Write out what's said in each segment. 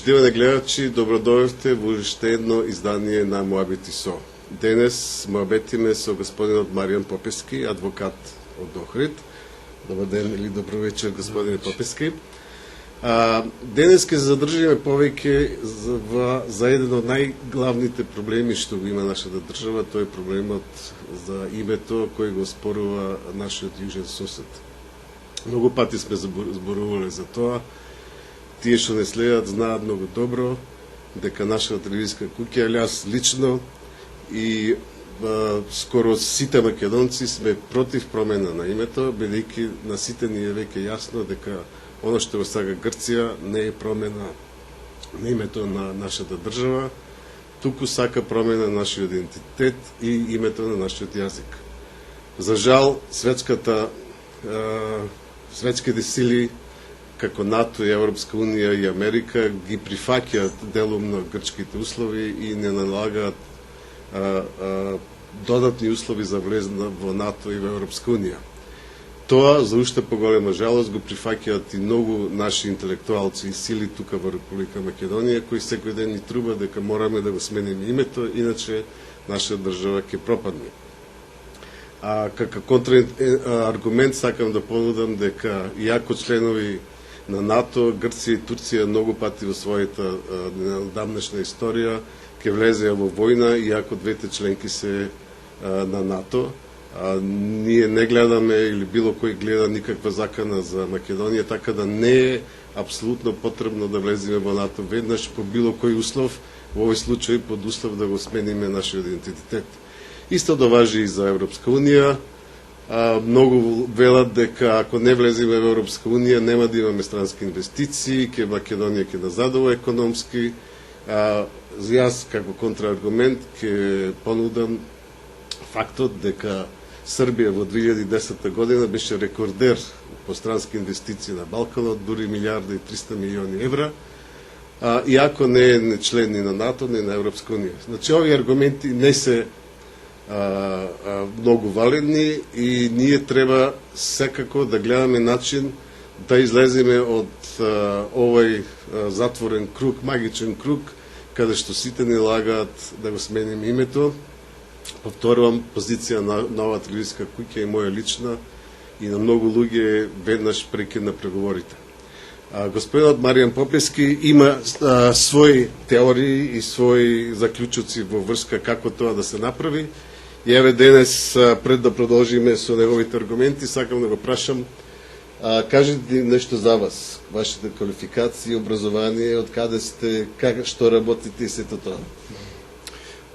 Почитувани гледачи, добродојавте во уште едно издание на Моабити со. Денес моабетиме со господинот Маријан Попески, адвокат од Охрид. Добар ден или добро вечер, господине Попески. Денес ќе задржиме повеќе за еден од најглавните проблеми што го има нашата држава, тој е проблемот за името кој го спорува нашиот јужен сосед. Многу пати сме зборувале за тоа. Тие што не следат знаат многу добро дека нашата телевизиска куќа, јас лично и скоро сите македонци сме против промена на името, бидејќи на сите ни е веќе јасно дека оно што го сака Грција не е промена на името на нашата држава, туку сака промена на нашиот идентитет и името на нашиот јазик. За жал, светските сили како НАТО и Европска Унија и Америка ги прифаќаат делумно грчките услови и не налагаат додатни услови за влезна во НАТО и во Европска Унија. Тоа, за уште поголема жалост, го прифаќаат и многу наши интелектуалци и сили тука во Република Македонија, кои секој ден ни труба дека мораме да го смениме името, иначе нашата држава ќе пропадне. Како контрааргумент сакам да понудам дека иако членови на НАТО, Грција и Турција многу пати во својата дамнешна историја ќе влезеа во војна, иако двете членки се на НАТО. Ние не гледаме или било кој гледа никаква закана за Македонија, така да не е апсолутно потребно да влеземе во НАТО веднаш по било кој услов, во овој случај под услов да го смениме нашиот идентитет. Исто да важи и за Европска Унија. Многу велат дека ако не влеземе во Европска Унија нема да имаме странски инвестиции, ке Македонија ќе назадува економски. Јас како контрааргумент ќе понудам фактот дека Србија во 2010 година беше рекордер по странски инвестиции на Балканот, дури 1.300.000.000 евра, иако не е член ни на НАТО, ни на Европска Унија. Значи, овие аргументи не се многу валидни и ние треба секако да гледаме начин да излеземе од овој затворен круг, магичен круг, каде што сите ни лагаат да го смениме името. Повторувам, позиција на нова телевизиска куќа и моја лична и на многу луѓе веднаш прекина преговорите. Господинот Маријан Попески има своји теории и своји заклучоци во врска како тоа да се направи. И еве денес, пред да продолжиме со неговите аргументи, сакам да го прашам, кажете нешто за вас, вашите квалификации, образование, од каде сте, што работите и сето тоа.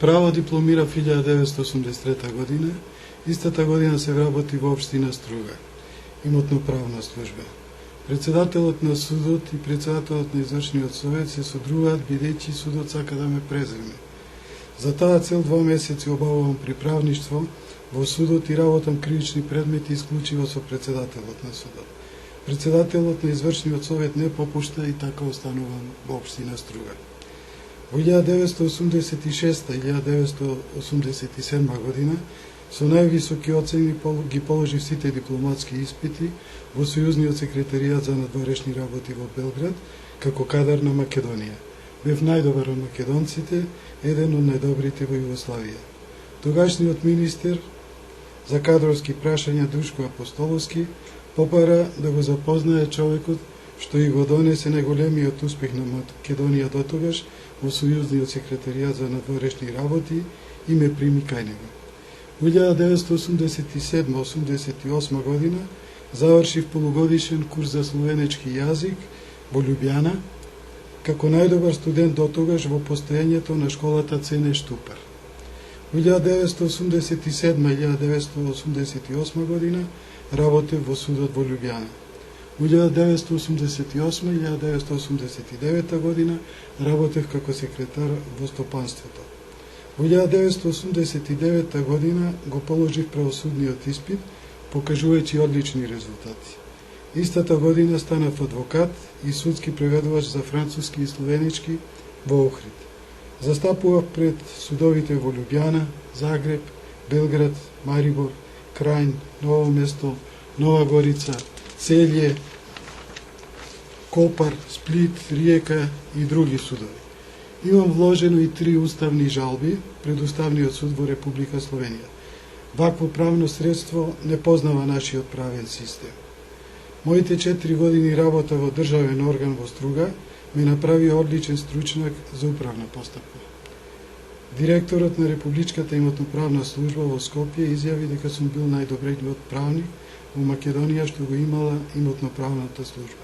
Право дипломира 1983 година, истата година се вработи во општина Струга, имотно-правна служба. Председателот на судот и председателот на извршниот совет се содруваат бидејќи судот сака да ме преземе. За таа цел 2 месеци обавувам приправништво во судот и работам кривични предмети исклучиво со председателот на судот. Председателот на извршниот совет не попушта и така останувам во општина Струга. Во 1986 и 1987 година со највисоки оцени ги положив сите дипломатски испити во Сојузниот секретаријат за надворешни работи во Белград како кадар на Македонија. Бев најдобар од македонците, еден од најдобрите во Југославија. Тогашниот министер за кадровски прашања Душко Апостоловски попара да го запознае човекот што и го донесе најголемиот успех на Македонија дотогаш во Сојузниот секретаријат за надворешни работи и ме прими кај него. Во 1987-88 година завршив полугодишен курс за словенечки јазик во Љубјана, како најдобар студент дотогаш во постоењето на школата Цене Штупар. Во 1987 и 1988 година работев во судот во Љубјана. Во 1988 и 1989 година работев како секретар во стопанството. Во 1989 година го положив правосудниот испит, покажувајќи одлични резултати. Истата година станав адвокат и судски преведувач за француски и словенички во Охрид. Застапував пред судовите во Љубјана, Загреб, Белград, Марибор, Крајн, Ново место, Нова Горица, Целје, Копар, Сплит, Риека и други судови. Имам вложено и 3 уставни жалби пред Уставниот суд во Република Словенија. Вакво правно средство не познава нашиот правен систем. Моите 4 години работа во државен орган во Струга ме направи одличен стручнак за управна постапка. Директорот на Републичката имотно-правна служба во Скопје изјави дека сум бил најдобриот правник во Македонија што го имала имотно-правната служба.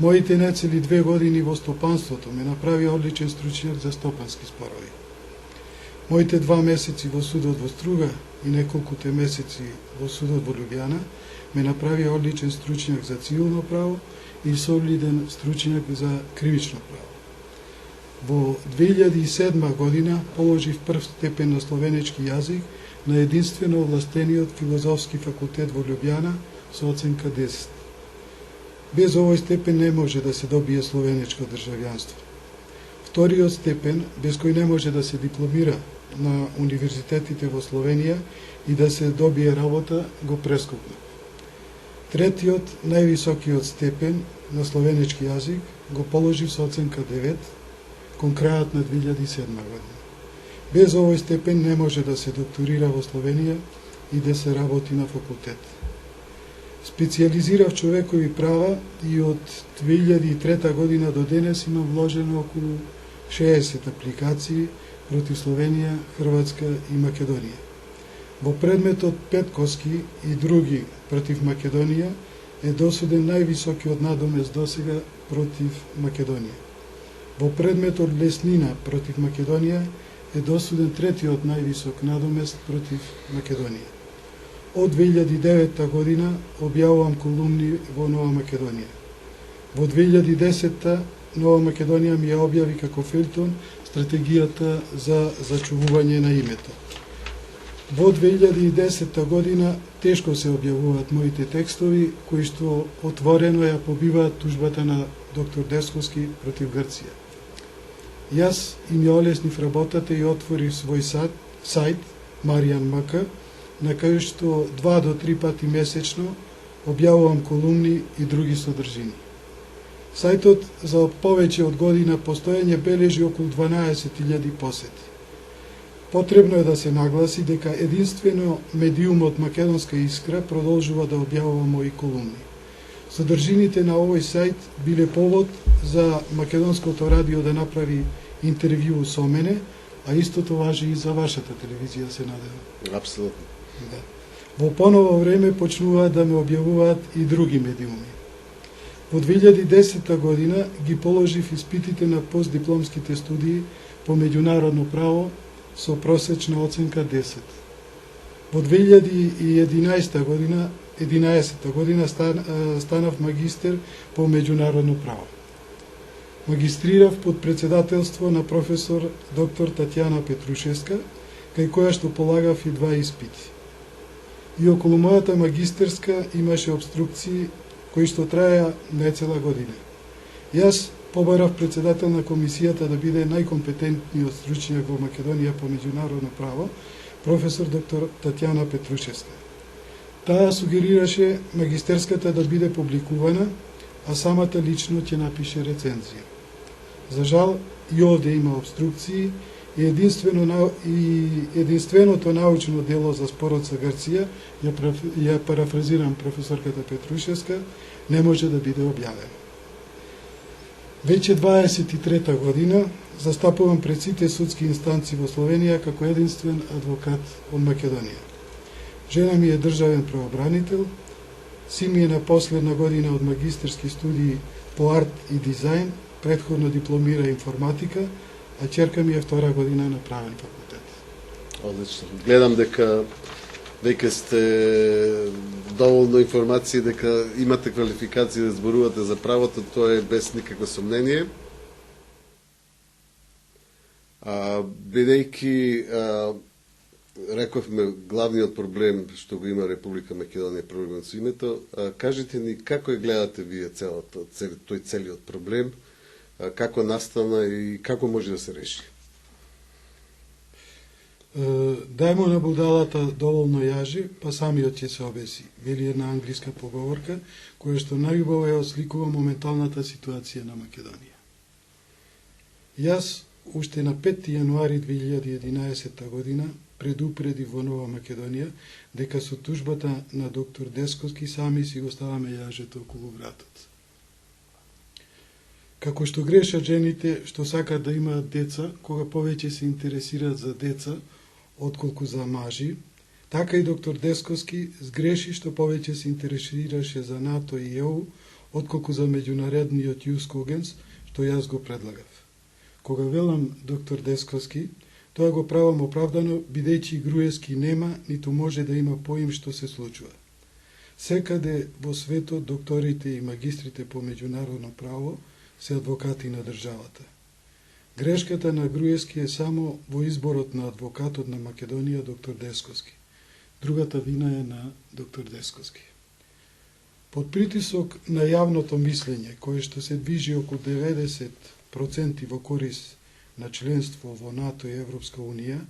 Моите нецели 2 години во стопанството ме направи одличен стручњак за стопански спорови. Моите 2 месеци во судот во Струга и неколкуте месеци во судот во Лјубјана ме направи одличен стручњак за цивилно право и солиден стручњак за кривично право. Во 2007 година положив прв степен на словенечки јазик на единствено овластениот филозофски факултет во Лјубјана со оценка 10. Без овој степен не може да се добие словенечко државјанство. Вториот степен, без кој не може да се дипломира на универзитетите во Словенија и да се добие работа, го прескокнав. Третиот, највисокиот степен на словенечки јазик го положив со оценка 9 кон крајот на 2007 година. Без овој степен не може да се докторира во Словенија и да се работи на факултет. Специјализирав човекови права и од 2003 година до денес имам вложено околу 60 апликации против Словенија, Хрватска и Македонија. Во предметот Петкоски и други против Македонија е досуден највисокиот надомес досега против Македонија. Во предметот Леснина против Македонија е досуден третиот највисок надомест против Македонија. Од 2009 година објавувам колумни во Нова Македонија. Во 2010 Нова Македонија ми ја објави како фелтон стратегијата за зачувување на името. Во 2010 година тешко се објавуваат моите текстови, кои што отворено ја побиваат тужбата на доктор Десковски против Грција. Јас им ја олеснив работата и отворив свој сајт Маријан МК, на кај што 2 до 3 пати месечно објавувам колумни и други содржини. Сајтот за повеќе од година постоење бележи околу 12.000 посети. Потребно е да се нагласи дека единствено медиумот Македонска искра продолжува да објавува мои колумни. Содржините на овој сајт биле повод за Македонското радио да направи интервју со мене, а истото важи и за вашата телевизија, се надевам. Апсолутно. Да. Во поново време почнуваат да ме објавуваат и други медиуми. Во 2010 година ги положив испитите на постдипломските студии по меѓународно право со просечна оценка 10. Во 2011 година станав магистер по меѓународно право. Магистрирав под председателство на професор доктор Татјана Петрушевска, кај која што полагав и 2 испити. И околу мојата магистерска имаше обструкции кои што траја нецела година. Јас побарав председател на комисијата да биде најкомпетентниот стручњак во Македонија по меѓународно право, професор доктор Татјана Петрушевска. Таа сугерираше магистерската да биде публикувана, а самата лично ќе напише рецензија. За жал, и овде има обструкции и единственото научно дело за спорот со Грција, ја парафразирам професорката Петрушевска, не може да биде објавено. Веќе 23 година застапувам пред сите судски инстанции во Словенија како единствен адвокат од Македонија. Жена ми е државен правобранител, син ми е на последна година од магистерски студии по арт и дизајн, претходно дипломира информатика, а ќерка ми е 2 година на правен факултет. Одлично. Гледам дека веќе сте доволно информации, дека имате квалификација да зборувате за правото, тоа е без никакво сомнение. Бидејќи рековме главниот проблем што го има Република Македонија, проблемот со името, кажете ни како ја гледате вие целиот проблем, како настана и како може да се реши? Дај му на будалата доволно јажи, па самиот ќе се обеси, вели една англиска поговорка, која што најубаво ја осликува моменталната ситуација на Македонија. Јас, уште на 5. јануари 2011 година, предупреди во Нова Македонија, дека со тужбата на доктор Десковски сами си го ставаме јажето околу вратот. Како што грешат жените што сакат да имаат деца, кога повеќе се интересираат за деца, отколку за мажи, така и доктор Десковски сгреши што повеќе се интересираше за НАТО и ЕУ, отколку за меѓународниот Јус Когенс, што јас го предлагав. Кога велам доктор Десковски, тоа го правам оправдано, бидејќи Груевски нема, ниту може да има поим што се случува. Секаде во светот докторите и магистрите по меѓународно право се адвокати на државата. Грешката на Груевски е само во изборот на адвокатот на Македонија, доктор Десковски. Другата вина е на доктор Десковски. Под притисок на јавното мислење, кое што се движи околу 90% во корис на членство во НАТО и Европска Унија,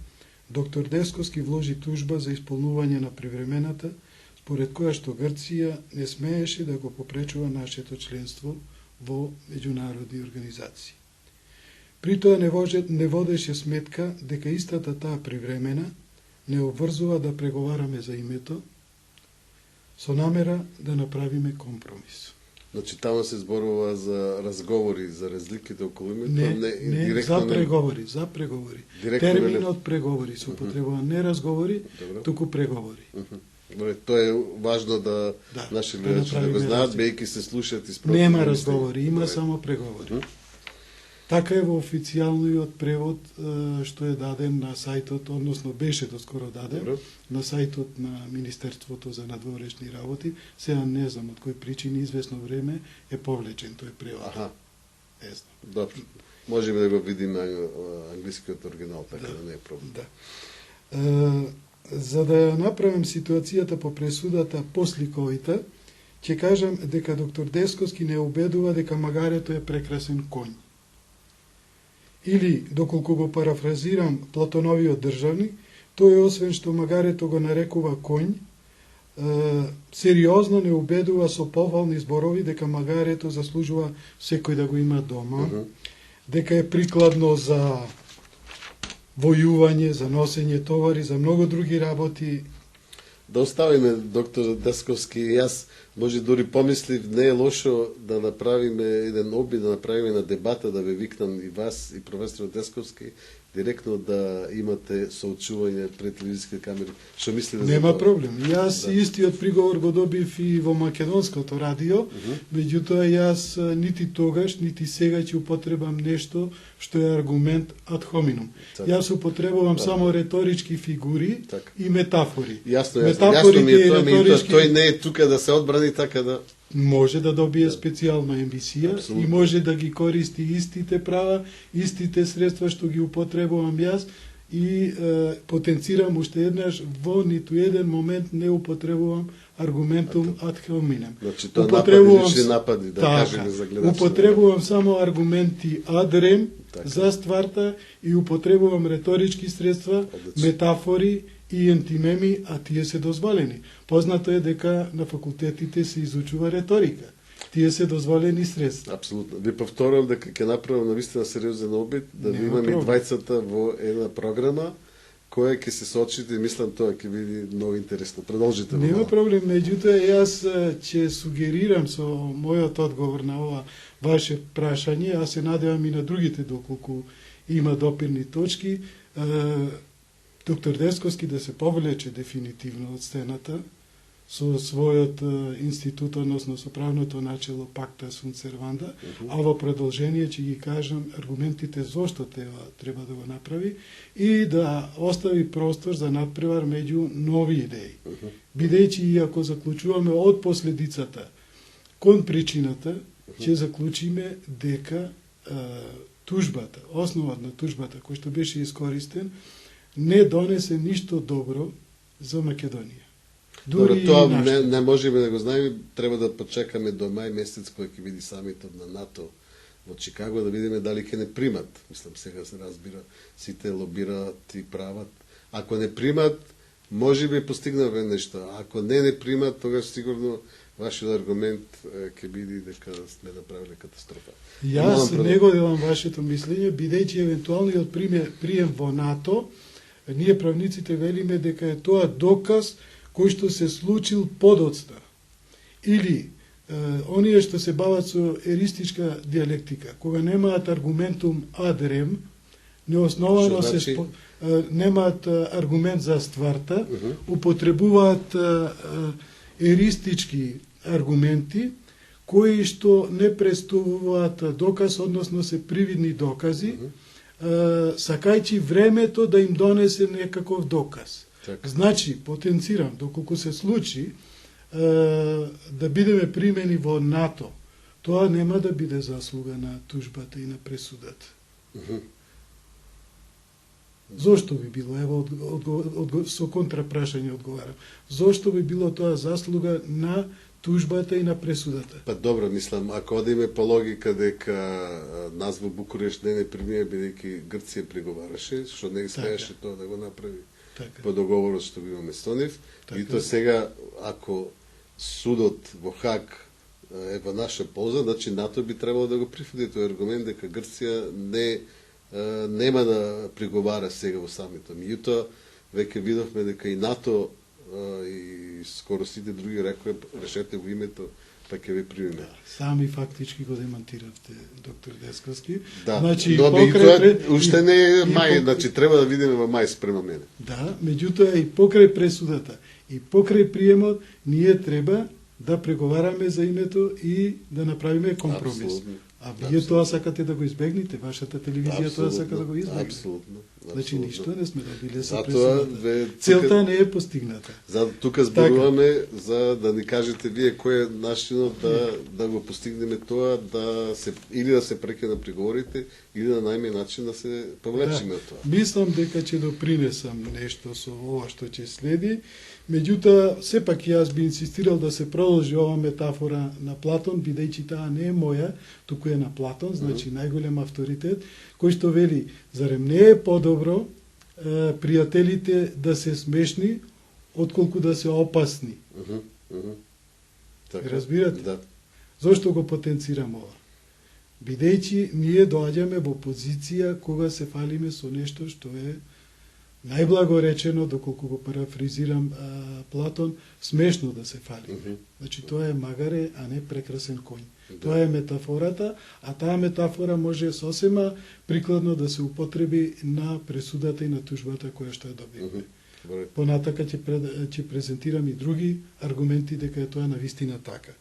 доктор Десковски вложи тужба за исполнување на привремената, според која што Грција не смееше да го попречува нашето членство во меѓународни организации. При тоа не водеше сметка дека истата таа привремена не обврзува да преговараме за името со намера да направиме компромис. Значи, тamo се зборува за разговори, за разликите околу името, не за преговори, за преговори. Терминот преговори се употребува, не разговори, туку преговори. Добре, тоа е важно да наши гледачи да го знаат, бејќи се слушаат и спротивни. Нема разговори, има само преговори. Така е во официјалниот превод што е даден на сајтот, односно беше доскоро даден на сајтот на Министерството за надворешни работи. Сега не знам од кој причини, известно време е повлечен тој превод. Аха. Не знам. Добро. Можеме да го видиме англискиот оригинал, така да не е проблем. Да. За да ја направим ситуацијата по пресудата посликовита, ќе кажам дека доктор Десковски не убедува дека магарето е прекрасен коњ. Или, доколку го парафразирам Платоновиот државник, тој освен што магарето го нарекува коњ, сериозно не убедува со похвални зборови дека магарето заслужува секој да го има дома, дека е прикладно за војување, за носење товари, за многу други работи. Да оставиме доктор Десковски. Јас може дори помислив, не е лошо да направиме еден обид, да направиме на дебата, да ве викнам и вас, и професор Десковски, директно да имате соочување пред телевизиски камери. Што мислите? Нема проблем. Јас истиот приговор го добив и во македонското радио, меѓутоа јас нити тогаш, нити сега ќе употребам нешто што е аргумент ад хоминум. Јас употребувам само реторички фигури и метафори. Јасно ми е тоа, тој не е тука да се одбрани, така да може да добие специјална емисија и може да ги користи истите права, истите средства што ги употребувам јас и потенцирам уште еднаш, во ниту еден момент не употребувам аргументум ад hominem. Значи тоа напади, да кажеме за гледачите. Употребувам само аргументи ад rem за стварта и употребувам реторички средства, метафори и ентимеми, а тие се дозволени. Познато е дека на факултетите се изучува реторика. Тие се дозволени средства. Апсолутно. Ви повторувам дека ќе направам навистина сериозен обид да ви имаме двајцата во една програма која ќе се соочите, мислам тоа ќе биде многу интересно. Продолжите. Нема проблем, меѓутоа јас ќе сугерирам со мојот одговор на ова ваше прашање, а се надевам и на другите доколку има допирни точки. Доктор Десковски да се повлече дефинитивно од сцената со својот институт, односно со правното начело Пакта Sunt Servanda, а во продолжение ќе ги кажам аргументите зошто треба да го направи и да остави простор за надпревар меѓу нови идеи. Бидејќи и ако заклучуваме од последицата кон причината, ќе заклучиме дека тужбата, основот на тужбата кој што беше искористен, не донесе ништо добро за Македонија. Добро, тоа не можеме да го знаеме, треба да почекаме до мај месец кој ќе биде самитот на НАТО во Чикаго, да видиме дали ќе не примат. Мислам, сега се разбира, сите лобираат и прават, Ако не примат, може би постигнаме нешто. Ако не примат, тогаш сигурно вашиот аргумент ќе биде дека сме направиле катастрофа. Јас не го делам вашето мислење, бидејќи евентуалниот прием во НАТО, ние правниците велиме дека е тоа доказ кој што се случил подоцна. Или оние што се бават со еристичка диалектика, кога немаат аргументум ad rem, неосновано значи? Немаат аргумент за стварта, употребуваат еристички аргументи, кои што не представуваат доказ, односно се привидни докази, сакајќи времето да им донесе некаков доказ. Так. Значи, потенцирам, доколку се случи да бидеме примени во НАТО, тоа нема да биде заслуга на тужбата и на пресудата. Зошто би било, ево со контрапрашање одговарам, зошто би било тоа заслуга на тужбата и на пресудата? Па добро, мислам, ако одиме по логика дека нас во Букурешт не примија бидејќи Грција преговараше, што не смееше тоа да го направи по договорот што го имаме со нив, и тоа сега, ако судот во Хаг е во наша полза, значи НАТО би требало да го прифати тој аргумент дека Грција нема да преговара сега во самито. Меѓутоа, веќе видовме дека и НАТО и скоро сите други рекоа, решете го името, па ќе ве примеме. Сами фактички го демонтиравте, доктор Десковски. Да, значи, но уште не е мај, значи треба да видиме во мај спрема мене. Да, меѓутоа и покрај пресудата, и покрај приемот, ние треба да преговараме за името и да направиме компромис. Абсолютно. А вие тоа сакате да го избегнете, вашата телевизија тоа сака да го избегне. Абсолютно. Значи ништо не сме добиле со пресудата. Целта не е постигната. Тука зборуваме за да ни кажете вие кој е начинот да го постигнеме тоа, или да се прекина преговорите, или на најмиј начин да се повлечиме од тоа. Мислам дека ќе допринесам нешто со ова што ќе следи. Меѓутоа, сепак јас би инсистирал да се продолжи ова метафора на Платон, бидејќи таа не е моја, туку е на Платон, значи најголем авторитет, кој што вели, зарем не е подобро пријателите да се смешни, отколку да се опасни. Така, разбирате? Да. Зошто го потенцирам ова? Бидејќи ние доаѓаме во позиција кога се фалиме со нешто што е најблаго речено, доколку го парафризирам Платон, смешно да се фали. Значи тоа е магаре, а не прекрасен коњ. Тоа е метафората, а таа метафора може сосема прикладно да се употреби на пресудата и на тужбата која што ја добивме. Понатака ќе презентирам и други аргументи дека е тоа навистина така.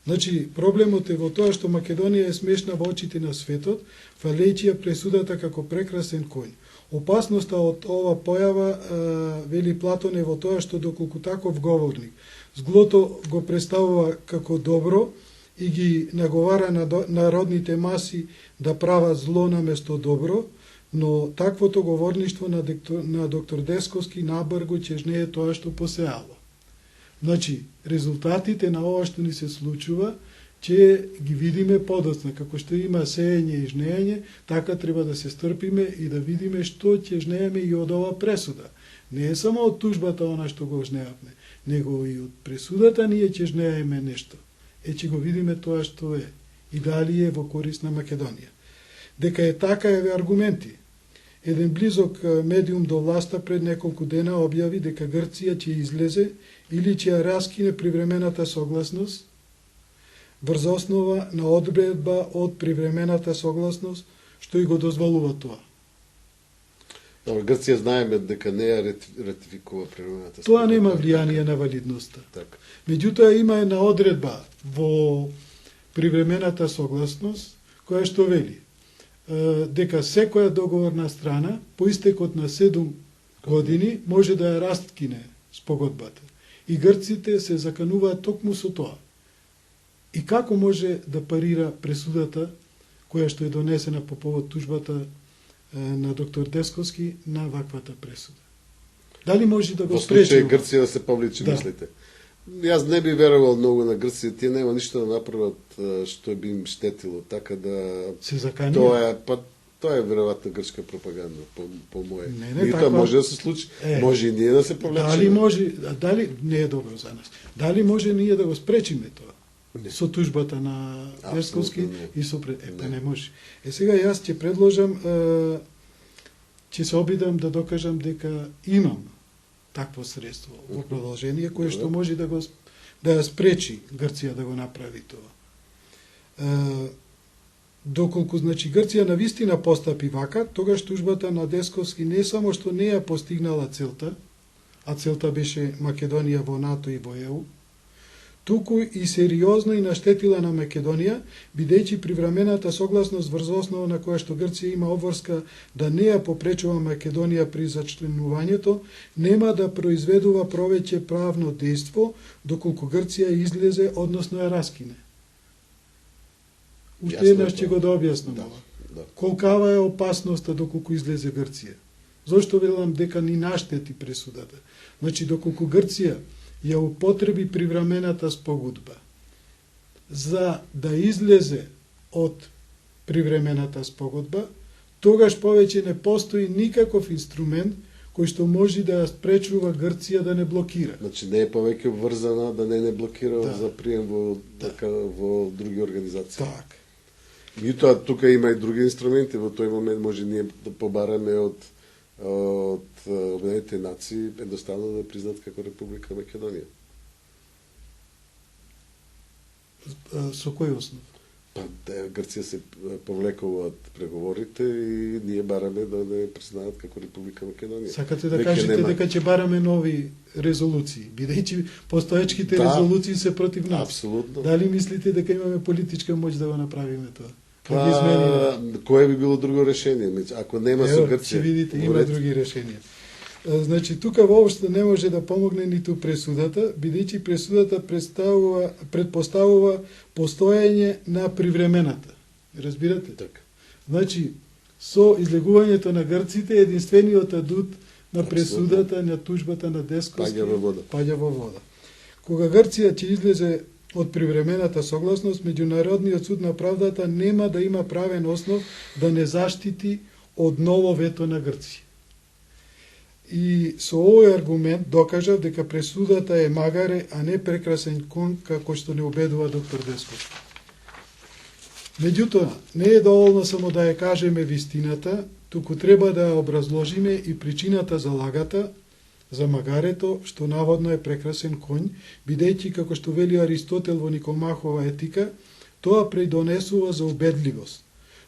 Значи, проблемот е во тоа што Македонија е смешна во очите на светот, фалејќи ја пресудата како прекрасен коњ. Опасноста од ова појава, вели Платон, е во тоа што доколку таков говорник зглото го представува како добро и ги наговара на народните маси да прават зло наместо добро, но таквото говорништво на доктор Десковски набрго ќе жнее тоа што посеало. Значи, резултатите на ова што ни се случува, ќе ги видиме подоцна, како што има сеење и жнеење, така треба да се стрпиме и да видиме што ќе жнееме и од ова пресуда. Не е само од тужбата она што го жнеавме, него и од пресудата ние ќе жнееме нешто. Ќе го видиме тоа што е и дали е во корист на Македонија. Дека е така еве аргументи. Еден близок медиум до власта пред неколку дена објави дека Грција ќе излезе или ќе ја раскине привремената согласност врз основа на одредба од привремената согласност што и го дозволува тоа. Добро, Грција знаеме дека не ја ратификува привремената согласност. Тоа нема влијание на валидноста. Так. Меѓутоа има една одредба во привремената согласност која што вели дека секоја договорна страна по истекот на 7 години може да ја раскине спогодбата. И грците се закануваат токму со тоа. И како може да парира пресудата која што е донесена по повод тужбата на доктор Десковски на ваквата пресуда? Дали може да го спречи? Во случај Грција да се повлече, мислите? Јас не би верувал многу на Грција, тие нема ништо да направат што би им штетило, така да се заканија. Тоа е, па Тоа е веројатно грчка пропаганда, по мое. Не, Тоа може да се случи, може и ние да се повлечеме. Дали не е добро за нас? Дали може ние да го спречиме тоа? Не. Со тужбата на Десковски и со не може. Сега јас ќе предложам, ќе се обидам да докажам дека имам такво средство во продолжение кое што може да ја спречи Грција да го направи тоа. Доколку значи Грција навистина постапи вака, тогаш тужбата на Десковски не само што не ја постигнала целта, а целта беше Македонија во НАТО и во ЕУ, туку и сериозно и наштетила на Македонија, бидејќи привремената согласност врз основа на која што Грција има обврска да не ја попречува Македонија при зачленувањето, нема да произведува повеќе правно дејство доколку Грција излезе, односно ја раскине. Уште еднаш ќе го да објаснам ова. Колкава е опасноста доколку излезе Грција? Зошто велам дека ни наштети пресудата? Значи, доколку Грција ја употреби привремената спогодба за да излезе од привремената спогодба, тогаш повеќе не постои никаков инструмент кој што може да ја спречува Грција да не блокира. Значи не е повеќе врзана да не блокира за прием во други организации. Так. Меѓутоа, тука има и други инструменти, во тој момент може ние да побараме од Обединетите нации едноставно да признат како Република Македонија. Со кој основ? Па, Грција се повлекува од преговорите и ние бараме да не признаат како Република Македонија. Сакате да кажете дека ќе бараме нови резолуции, бидејќи постоечките резолуции се против нас. Апсолутно. Дали мислите дека имаме политичка моќ да го направиме тоа? Кое би било друго решение? Ако нема со Грција... Ќе видите, има други решенија. Значи, тука воопшто не може да помогне ниту пресудата, бидејќи пресудата предпоставува постоење на привремената. Разбирате? Така. Значи, со излегувањето на грците, единствениот адут на пресудата, на тужбата на Десковски, паѓа во вода. Кога Грција ќе излезе од привремената согласност, Меѓународниот суд на правдата нема да има правен основ да не заштити од ново вето на Грција. И со овој аргумент докажав дека пресудата е магаре, а не прекрасен кон, како што не убедува доктор Десковски. Меѓутоа, не е доволно само да ја кажеме вистината, туку треба да ја образложиме и причината за лагата, за магарето, што наводно е прекрасен конј, бидејќи, како што вели Аристотел во Никомахова етика, тоа придонесува за убедливост.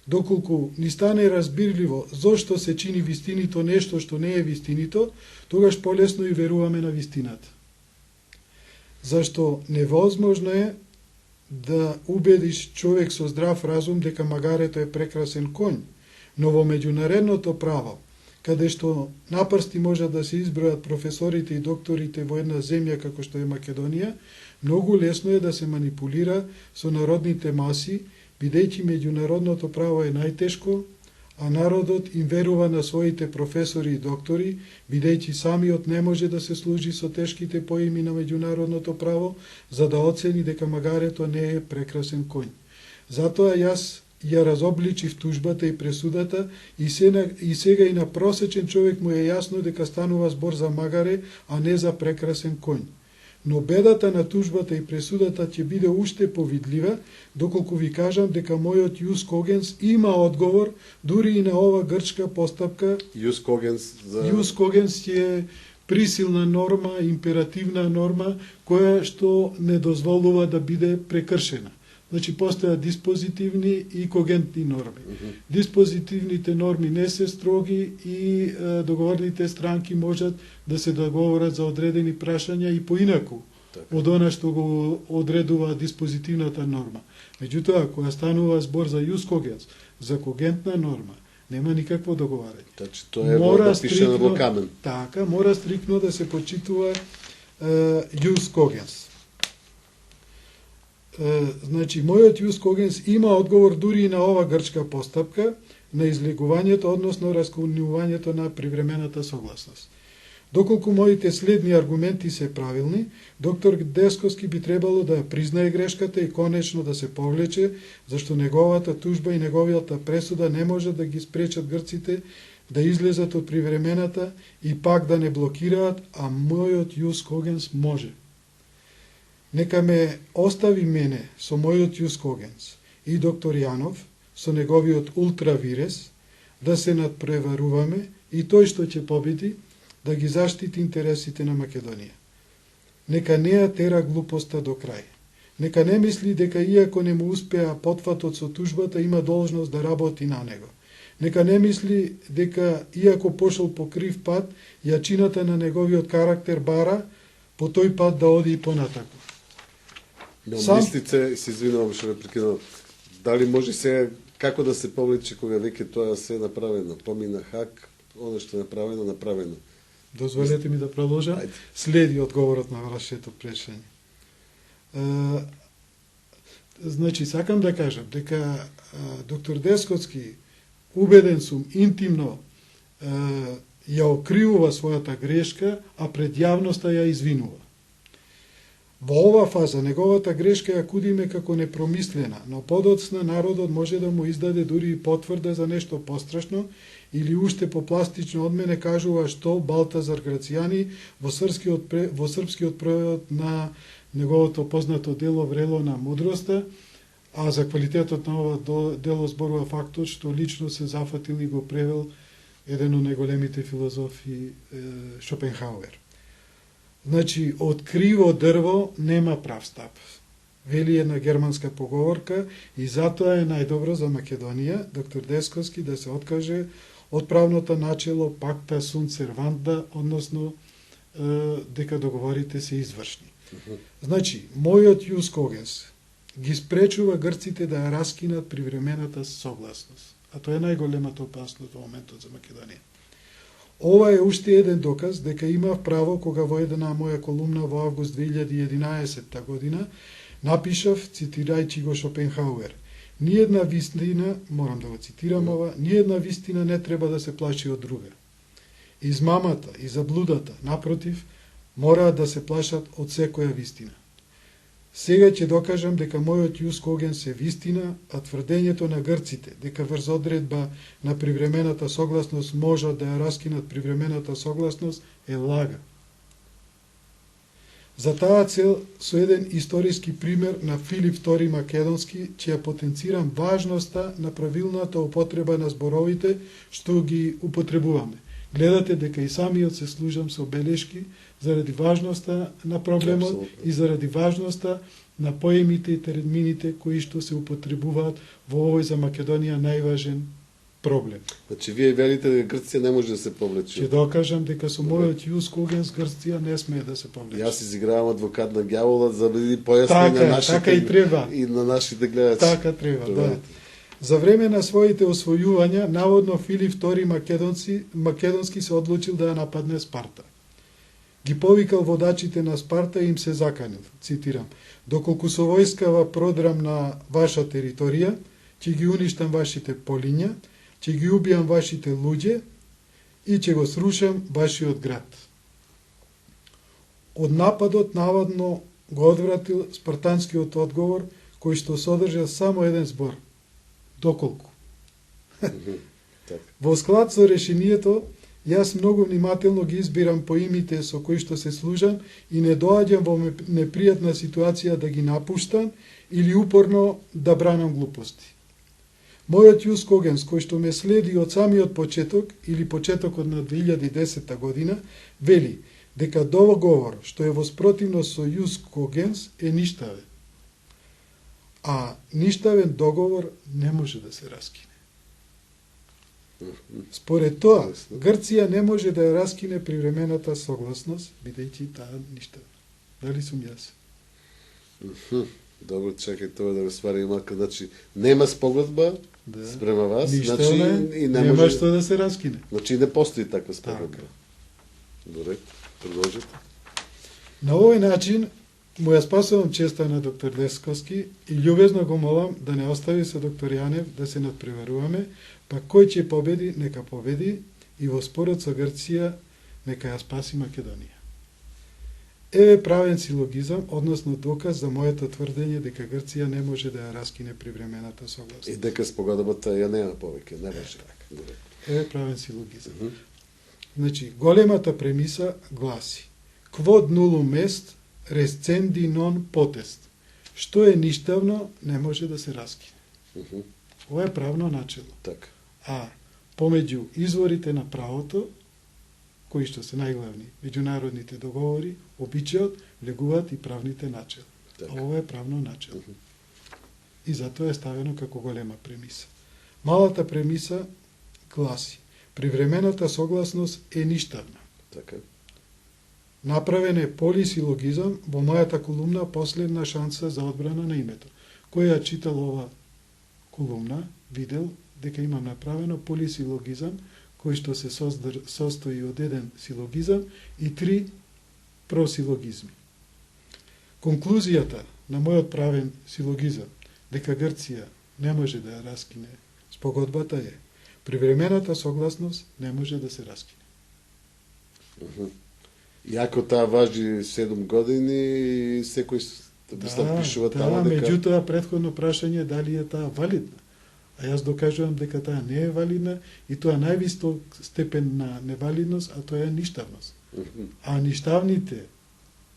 Доколку ни стане разбирливо зошто се чини вистинито нешто што не е вистинито, тогаш полесно и веруваме на вистината. Зашто невозможно е да убедиш човек со здрав разум дека магарето е прекрасен конј, но во меѓународното право, каде што напрсти можат да се избројат професорите и докторите во една земја како што е Македонија, многу лесно е да се манипулира со народните маси, бидејќи меѓународното право е најтешко, а народот им верува на своите професори и доктори, бидејќи самиот не може да се служи со тешките поими на меѓународното право, за да оцени дека магарето не е прекрасен конј. Затоа јас ја разобличив тужбата и пресудата и сега и на просечен човек му е јасно дека станува збор за магаре, а не за прекрасен конј. Но бедата на тужбата и пресудата ќе биде уште повидлива, доколку ви кажам дека мојот Јус Когенс има одговор дури и на ова грчка постапка. Јус Когенс е присилна норма, императивна норма, која што не дозволува да биде прекршена. Значи, постојат диспозитивни и когентни норми. Диспозитивните норми не се строги и договорните странки можат да се договорат за одредени прашања и поинаку од она што го одредува диспозитивната норма. Меѓутоа, кога станува збор за Јус Когенс, за когентна норма, нема никакво договарање. Значи, тоа е да пишено во камен. Така, мора стрикно да се почитува Јус Когенс. Значи, мојот Јус Когенс има одговор дури и на ова грчка постапка на излегувањето, односно расконувањето на привремената согласност. Доколку моите следни аргументи се правилни, доктор Десковски би требало да признае грешката и конечно да се повлече, зашто неговата тужба и неговијата пресуда не може да ги спречат грците да излезат од привремената и пак да не блокираат, а мојот Јус Когенс може. Нека ме остави мене со мојот Јус Когенс и доктор Јанов со неговиот ултравирес да се надпреваруваме и тој што ќе победи да ги заштити интересите на Македонија. Нека не ја тера глупоста до крај. Нека не мисли дека иако не му успеа потфатот со тужбата има должност да работи на него. Нека не мисли дека иако пошол по крив пат, јачината на неговиот карактер бара по тој пат да оди и понатаку. Мислите, се извинувам што ве прекинувам, дали може сега како да се повлече кога веќе тоа се е направено, помина Хаг, оно што е направено, направено. Дозволете ми да продолжам. Следи одговорот на вашето прашање. Значи, сакам да кажам дека доктор Десковски, убеден сум, интимно ја окривува својата грешка, а пред јавноста ја извинува. Во ова фаза неговата грешка ја кудиме како непромислена, но подоцна народот може да му издаде дури и потврда за нешто пострашно или уште попластично од мене кажува што Балтазар Грацијани во српскиот превод на неговото познато дело Врело на мудроста, а за квалитетот на ова дело зборува фактот што лично се зафатил и го превел еден од најголемите филозофи Шопенхауер. Значи, од криво дрво нема прав стап, вели една германска поговорка, и затоа е најдобро за Македонија, доктор Десковски, да се откаже од правното начело пакта sunt servanda, односно дека договорите се извршни. Значи, мојот Јус Когенс ги спречува грците да ја раскинат привремената согласност, а тоа е најголемата опасност во моментот за Македонија. Ова е уште еден доказ дека имав право кога во една моја колумна во август 2011 година напишав, цитирајќи го Шопенхауер: "Ниедна вистина, морам да го цитирам ова, ниедна вистина не треба да се плаши од друга. Измамата и заблудата, напротив, мораат да се плашат од секоја вистина. Сега ќе докажам дека мојот Јус Когенс е вистина, а тврдењето на грците дека врз одредба на привремената согласност можат да ја раскинат привремената согласност е лага. За таа цел, со еден историски пример на Филип II Македонски, ќе ја потенцирам важноста на правилната употреба на зборовите што ги употребуваме. Гледате дека и самиот се служам со белешки заради важноста на проблемот и заради важноста на поемите и термините кои што се употребуваат во овој за Македонија најважен проблем. Значи, вие велите дека Грција не може да се повлече. Ќе докажам дека со мојот Јус Когенс Грција не смее да се повлече. Јас изигравам адвокат на ѓаволот за да биде појасни на нашите така и треба. И на нашите гледачи. Така треба, да. За време на своите освојувања, наводно Филип II Македонски се одлучил да ја нападне Спарта. Ги повикал водачите на Спарта и им се заканил, цитирам: "Доколку со војскава продрам на ваша територија, ќе ги уништам вашите полиња, ќе ги убијам вашите луѓе и ќе го срушам вашиот град." Од нападот наводно го одвратил спартанскиот одговор, кој што содржа само еден збор: "Доколку?" Во склад со решението, јас многу внимателно ги избирам поимите со кои што се служам и не доаѓам во непријатна ситуација да ги напуштам или упорно да бранам глупости. Мојот Јус Когенс, кој што ме следи од самиот почеток или почетокот на 2010 година, вели дека договор што е во спротивност со Јус Когенс е ништавен. А ништавен договор не може да се раскине. Според тоа, Грција не може да ја раскине привремената согласност, бидејќи таа ништавна. Дали сум јас? Добро, чекај тоа да го свари малка. Значи, нема спогодба спрема вас, значи и не нема може... што да се раскине. Значи не постои таква спогодба. Добре, продолжите. На овој начин му ја спасувам честа на доктор Десковски и љубезно го молам да не остави со доктор Јанев да се надпреваруваме, па кој ќе победи, нека победи и во спорот со Грција нека ја спаси Македонија. Еве правен силогизам, односно доказ за моето тврдење дека Грција не може да ја раскине привремената согласност. И дека спогодбата ја нема повеќе, не важи така. Еве правен силогизам. Значи, големата премиса гласи: Quod nullum est, rescendi non potest. Што е ништавно, не може да се раскине. Ова е правно начело. Така. А помеѓу изворите на правото, кои што се најглавни, меѓународните договори, обичајот, влегуваат и правните начела. Так. А ова е правно начело. И затоа е ставено како голема премиса. Малата премиса гласи: привремената согласност е ништавна. Така. Направен е полисилогизам во мојата колумна Последна шанса за одбрана на името. Кој ја читал ова колумна, видел дека имам направено полисилогизам кој што се состои од еден силогизам и 3 просилогизми. Конклузијата на мојот правен силогизам дека Грција не може да ја раскине спогодбата е: привремената согласност не може да се раскине. Иако таа важи 7 години и секој пишува тamo дека... Меѓутоа претходно прашање дали е таа валидна. А јас докажувам дека таа не е валидна и тоа највисок степен на невалидност, а тоа е ништавност. А ништавните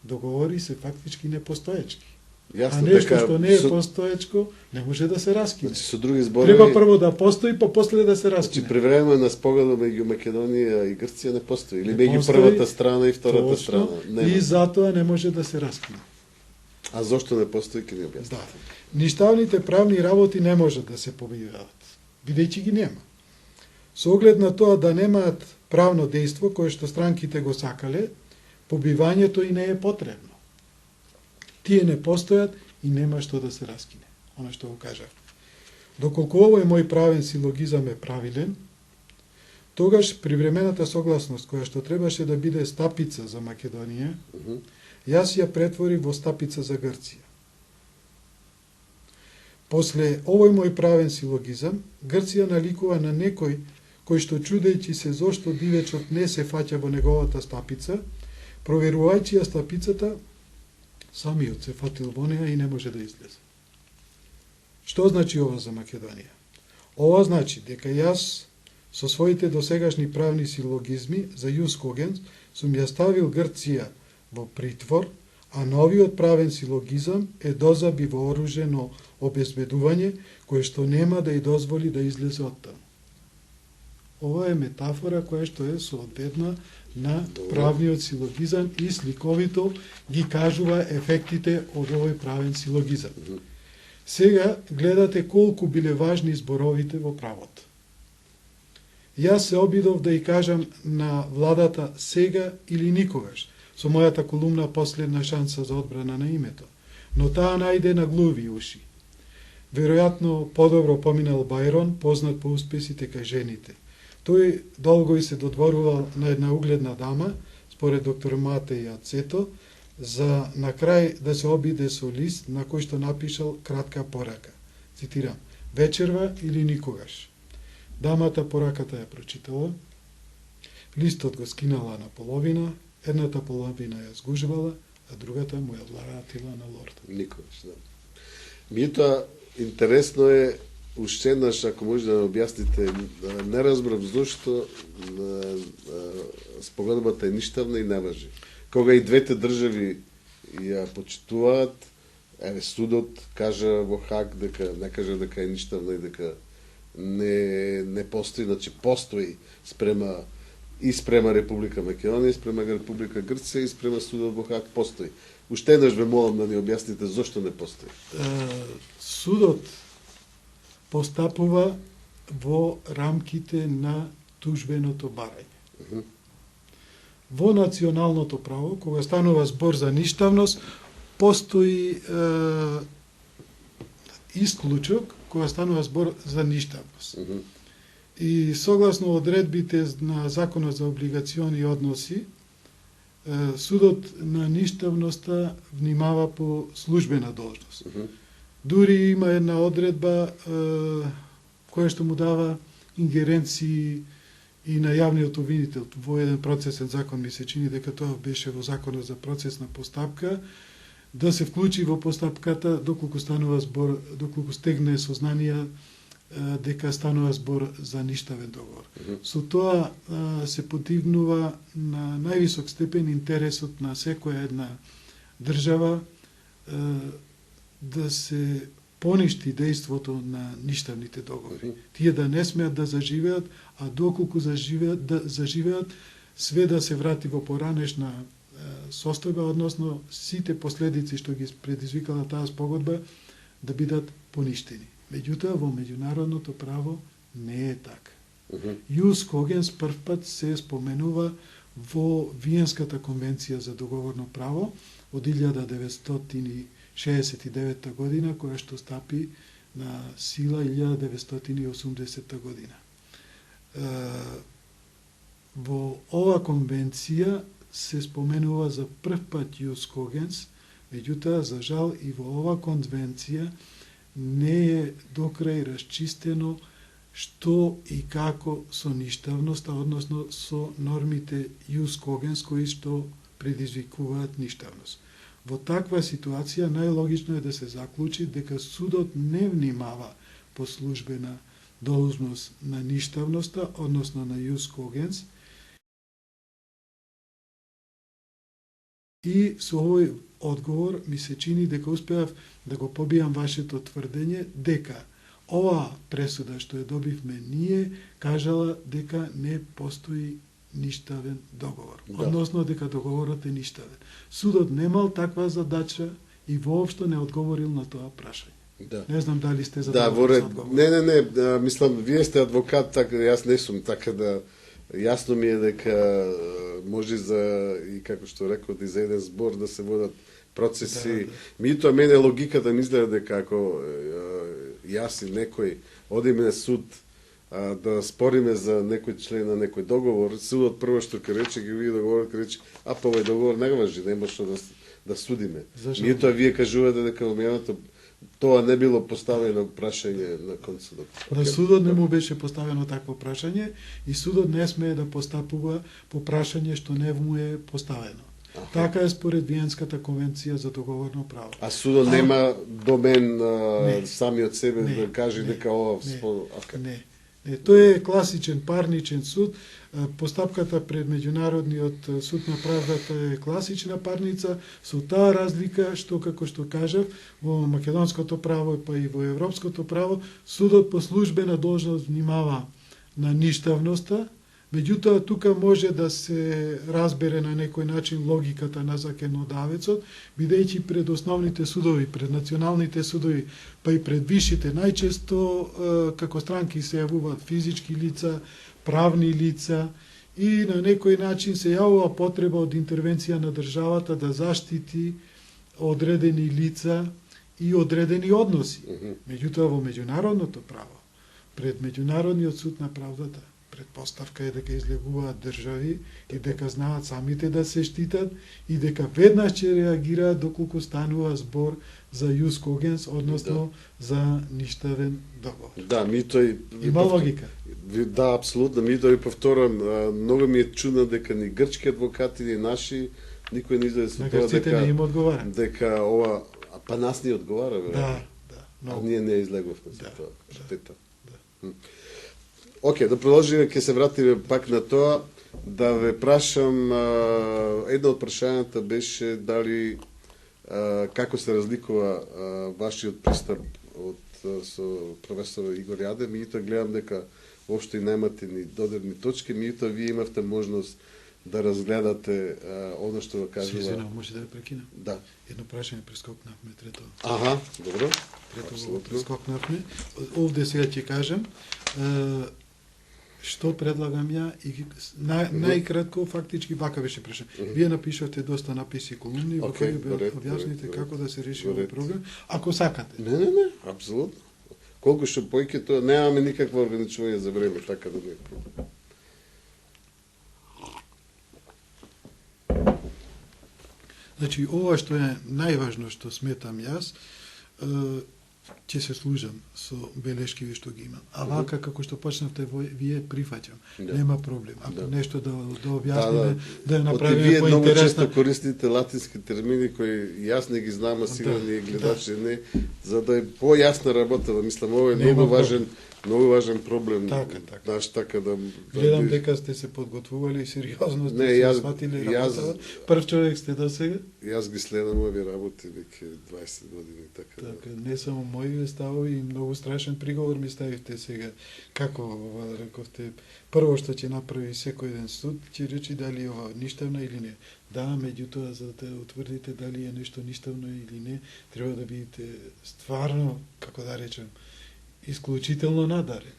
договори се фактички непостоечки. Јасно, а нешто дека што не е постоечко не може да се раскине. Значи, со други зборови, треба прво да постои, па после да се раскине. Значи, привремена спогодба меѓу Македонија и Грција не постои, или Не меѓу постои, првата страна и втората точно, страна. Нема. И затоа не може да се раскине. А зошто не постои, ќе ни објасни. Да. Ништавните правни работи не можат да се побиваат, бидејќи ги нема. Со оглед на тоа да немаат правно дејство кое што странките го сакале, побивањето и не е потребно. Тие не постојат и нема што да се раскине. Она што го кажав. Доколку овој мој правен силогизам е правилен, тогаш привремената согласност која што требаше да биде стапица за Македонија, јас ја претворив во стапица за Грција. После овој мој правен силогизам, Грција наликува на некој кој што чудејќи се зошто дивечот не се фаќа во неговата стапица, проверувајќи ја стапицата, самиот се фатил во неа и не може да излезе. Што значи ова за Македонија? Ова значи дека јас со своите досегашни правни силогизми за Јус Когенс сум ја ставил Грција во притвор, а новиот правен силогизам е дозаби вооружено обезбедување кое што нема да ја дозволи да излезе од таму. Ова е метафора која што е соодветна на правниот силогизам и сликовито ги кажува ефектите од овој правен силогизам. Сега гледате колку биле важни зборовите во правото. Јас се обидов да ја кажам на владата сега или никогаш, со мојата колумна Последна шанса за одбрана на името, но таа најде на глуви уши. Веројатно подобро поминал Бајрон, познат по успесите кај жените. Тој долго и се додворувал на една угледна дама, според доктор Матеј Ацето, за на крај да се обиде со лист на кој што напишал кратка порака. Цитирам: вечерва или никогаш. Дамата пораката ја прочитала, листот го скинала на половина, едната половина ја сгужвала, а другата му ја вратила на лорда. Никогаш, да. Меѓутоа, интересно е, уште еднаш, ако може да објасните, не разбрав зошто спогодбата е ништавна и не важи. Кога и двете држави ја почитуваат, еве судот кажа во Хаг дека не кажа дека е ништавна и дека не постои, значи постои спрема Република Македонија, спрема Република Грција и спрема судот во Хаг постои. Уште еднаш ве молам да ни објасните зошто не постои. Судот постапува во рамките на тужбеното барање. Во националното право, кога станува збор за ништавност, постои исклучок кога станува збор за ништавност. И согласно одредбите на Законот за облигациони односи, судот на ништавноста внимава по службена должност. Дури има една одредба која што му дава ингеренции и на јавниот обвинител во еден процесен закон ми се чини дека тоа беше во законот за процесна постапка, да се вклучи во постапката доколку станува збор, доколку стегне сознанија дека станува збор за ништавен договор. Со тоа се потигнува на највисок степен интересот на секоја една држава да се поништи дејството на ништавните договори. Тие да не смеат да заживеат, а доколку заживеат, све да се врати во поранешна состојба, односно сите последици што ги предизвикала таа спогодба да бидат поништени. Меѓутоа, во меѓународното право не е така. Јус когенс првпат се споменува во Виенската конвенција за договорно право од 1969 година, која што стапи на сила 1980 година. Во ова конвенција се споменува за прв пат јус когенс, меѓутоа, за жал, и во ова конвенција не е докрај расчистено што и како со ништавноста, односно со нормите јус когенс кои што предизвикуваат ништавност. Во таква ситуација најлогично е да се заклучи дека судот не внимава по службена должност на ништавноста, односно на јус когенс, и со овој одговор ми се чини дека успеав да го побијам вашето тврдење дека оваа пресуда што ја добивме ние кажала дека не постои ништавен договор. Да. Односно дека договорот е ништавен. Судот немал таква задача и воопшто не одговорил на тоа прашање. Да. Не знам дали сте задоволни со одговор. Не, мислам, вие сте адвокат, така јас не сум, така да јасно ми е дека може за, и како што рекол, и за еден збор да се водат процеси. Меѓутоа, мене логиката ми изгледа дека ако јас и некој одиме на суд да спориме за некој член на некој договор, судот прво што ќе рече, ги види договорот, ќе рече, а па овој договор не важи, нема што да судиме. Меѓутоа, вие кажувате дека во минатото тоа не било поставено прашање на кон судот. На судот не му беше поставено такво прашање и судот не смее да постапува по прашање што не му е поставено. Така е според Виенската конвенција за договорно право. А судот нема домен сами од себе да каже дека ова... Не. Тој е класичен парничен суд. Постапката пред Меѓународниот суд на правдата е класична парница, со таа разлика што, како што кажав, во македонското право па и во европското право, судот по службена должност внимава на ништавноста, меѓутоа тука може да се разбере на некој начин логиката на законодавецот, бидејќи пред основните судови, пред националните судови, па и пред вишите, најчесто како странки се јавуваат физички лица, правни лица и на некој начин се јавува потреба од интервенција на државата да заштити одредени лица и одредени односи. Меѓутоа во меѓународното право, пред Меѓународниот суд на правдата, предпоставка е дека излегуваат држави и дека знаат самите да се штитат и дека веднаш ќе реагираат доколку станува збор за јус когенс, односно за ништавен договор. Да, има логика. Да, апсолутно. Ми да ви повторам, многу ми е чудно дека ни грчки адвокати, ни наши, никој не излезе со тоа дека не им одговара. Дека ова, па нас ни одговара, бе. Да. А ние не излегувавме со тоа. Штета. Океј, да продолжиме, ќе се вратиме пак на тоа, да ве прашам, едно од прашањата беше дали како се разликува вашиот пристап со професор Игор Јаде, меѓутоа гледам дека воопшто и немате ни додирни точки, меѓутоа вие имавте можност да разгледате оно што го кажува. Извинам, може да ја прекинам? Да. Едно прашање прескокнавме, трето. Аха, добро. Трето прескокнавме. Овде сега ќе кажам што предлагам ја и најкратко фактички вака беше прашање. Вие напишате доста написи колумни во кои објасните како да се реши овој проблем, ако сакате. Не, апсолутно. Колку што појке тоа немаме никакво ограничување за време, така да не е проблем. Значи, ова што е најважно што сметам јас, ќе се служам со белешкиве што ги имам. А вака како што почнавте вие прифаќам. Нема проблем. Ако нешто да објасниме, да ја направиме поинтересно. Вие много често поинтересна. користите латински термини кои јас не ги знам, а сигурно ние гледачи не, за да е појасна работа. Мислам, ова е многу важен проблем. Така. Наш така да Гледам дека сте се подготвували и сериозно сте Не, се сватили работа. Прв човек сте до сега. Јас ги следам овие работи веќе 20 години, така. Така, не само мои ставови и многу страшен приговор ми ставите сега. Како рековте, прво што ќе направи секој ден суд, ќе речи дали е ова ништавно или не. Да, меѓутоа за да утврдите дали е нешто ништавно или не, треба да бидете стварно, како да речем, исклучително надарен.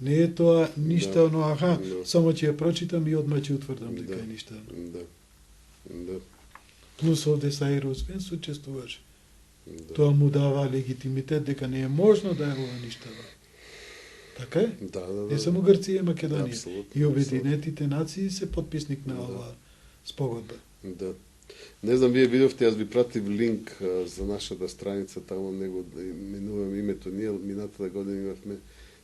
Не е тоа ништавно, само ќе ја прочитам и одма ќе утврдам дека е ништавно. Да. Плюс овде Саира Успенс учествуваше. Тоа му дава легитимитет дека не е можно да е ова ништава. Така е? Да. Не само Грција и Македонија. Апсолутно, И Обединетите нации се потписник на оваа спогодба. Да. Не знам, вие видовте, јас ви пратив линк за нашата страница, таму него именувам името. Ние минатата година имавме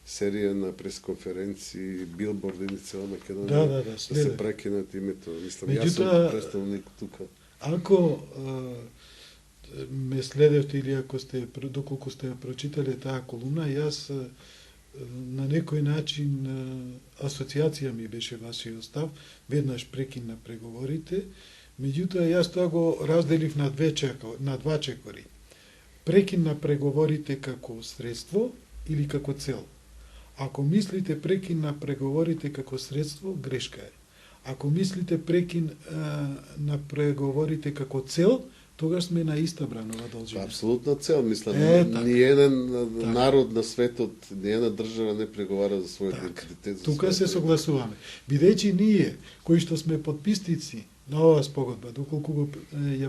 серија на пресконференции, билборди цела Македонија. Да, се прекинат името. Мислам, Меѓутоа, јас сум представник тука. Ако ме следевте или ако сте, доколку сте ја прочитале таа колумна, јас на некој начин асоциација ми беше вашиот став, веднаш прекин на преговорите, меѓутоа јас тоа го разделив на два чекори. Прекин на преговорите како средство или како цел. Ако мислите прекин на преговорите како средство, грешка е. Ако мислите прекин на преговорите како цел, тогаш сме на иста бранова должина. Апсолутна цел, мислам, така. ниеден народ на светот, ниедна држава не преговара за својот идентитет. Тука се согласуваме. Бидејќи ние, кои што сме подписници на оваа спогодба, доколку ја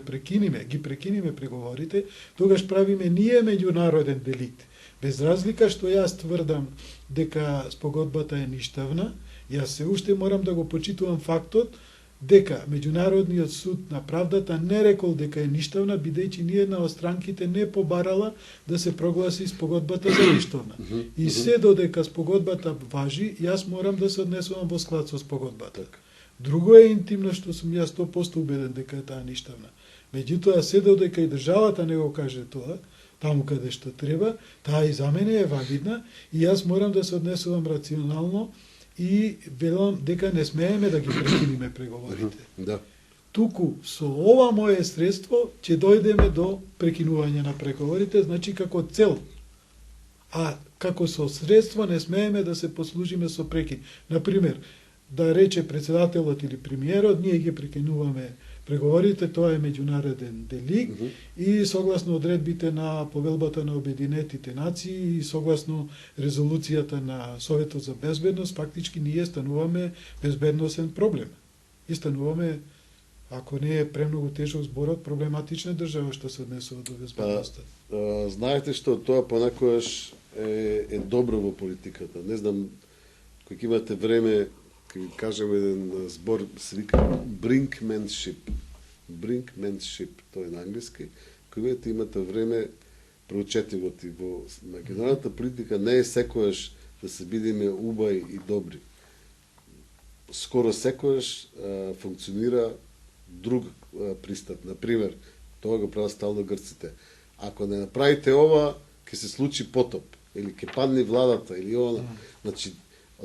ги прекиниме преговорите, тогаш правиме ние меѓународен деликт. Без разлика што јас тврдам дека спогодбата е ништавна, јас се уште морам да го почитувам фактот дека Меѓународниот суд на правдата не рекол дека е ништавна, бидејќи ниедна од странките не побарала да се прогласи спогодбата за ништавна. И се додека спогодбата важи, јас морам да се однесувам во склад со спогодбата. Друго е интимно што сум јас 100% убеден дека е таа ништавна. Меѓутоа, се додека и државата не го каже тоа, таму каде што треба, таа и за мене е валидна и јас морам да се однесувам рационално и велам дека не смееме да ги прекиниме преговорите. Да. Туку со ова мое средство ќе дојдеме до прекинување на преговорите, значи како цел. А како со средство не смееме да се послужиме со прекин. Например, да рече председателот или премиерот, ние ги прекинуваме преговорите, тоа е меѓународен деликт и согласно одредбите на повелбата на Обединетите нации и согласно резолуцијата на Советот за безбедност, фактички ние стануваме безбедносен проблем. И стануваме, ако не е премногу тежок зборот, проблематична држава што се однесува до безбедноста. Знаете што тоа понакогаш е добро во политиката. Не знам, кој имате време, кажем еден збор, се вика brinkmanship. Brinkmanship, тоа е на англиски. Кој имате време, проучете го ти. Во македонската политика не е секојаш да се бидеме убај и добри. Скоро секојаш функционира друг пристап. Например, тоа го прават стално грците. Ако не направите ова, ќе се случи потоп. Или ќе падне владата, или она. Значи,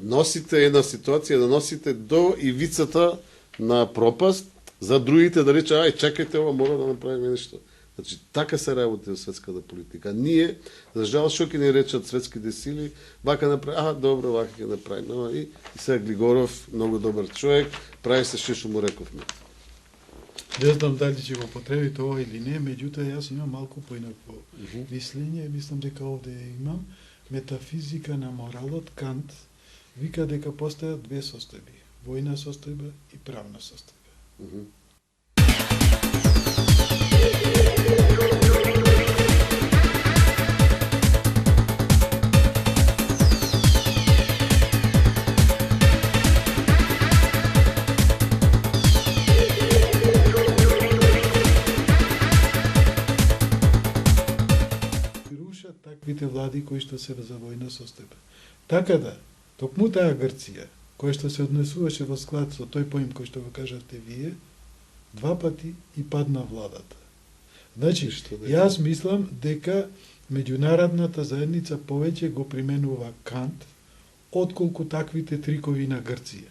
носите една ситуација, да носите до ивицата на пропаст, за другите да рече, ај, чекајте ова, мора да направиме нешто. Значи, така се работи во светската политика. Ние, за жал, што ќе ни речат светските сили, вака направи, добро, вака ќе направи. И сега Глигоров, многу добар човек, прави се што му рековме. Не знам дали ќе го потребите ова или не, меѓутоа јас имам малку поинакво мислење, мислам дека овде имам метафизика на моралот, Кант вика дека постојат две состојби, војна состојба и правна состојба. грешат таквите влади кои што се за војна состојба. Така да, токму таа Грција, која што се однесуваше во склад со тој поим кој што го кажавте вие, два пати и падна владата. Значи, јас мислам дека меѓународната заедница повеќе го применува Кант, отколку таквите трикови на Грција.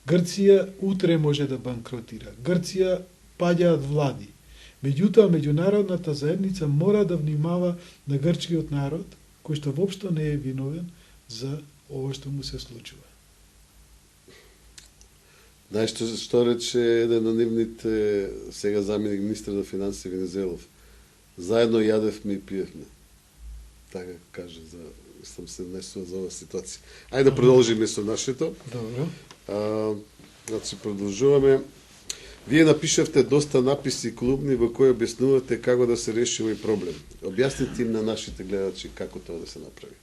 Грција утре може да банкротира. Грција паѓаат влади. Меѓутоа, меѓународната заедница мора да внимава на грчкиот народ, кој што воопшто не е виновен за ова што му се случува. Знаеш што рече еден од нивните сега заменик министр на финансии Венезелов? Заедно јадевме и пиевме. Така каже, сам се несува за оваа ситуација. Ајде да продолжиме со нашето. Добро. Значи, продолжуваме. Вие напишавте доста написи и колумни во кои објаснувате како да се реши овој проблем. Објасните им на нашите гледачи како тоа да се направи.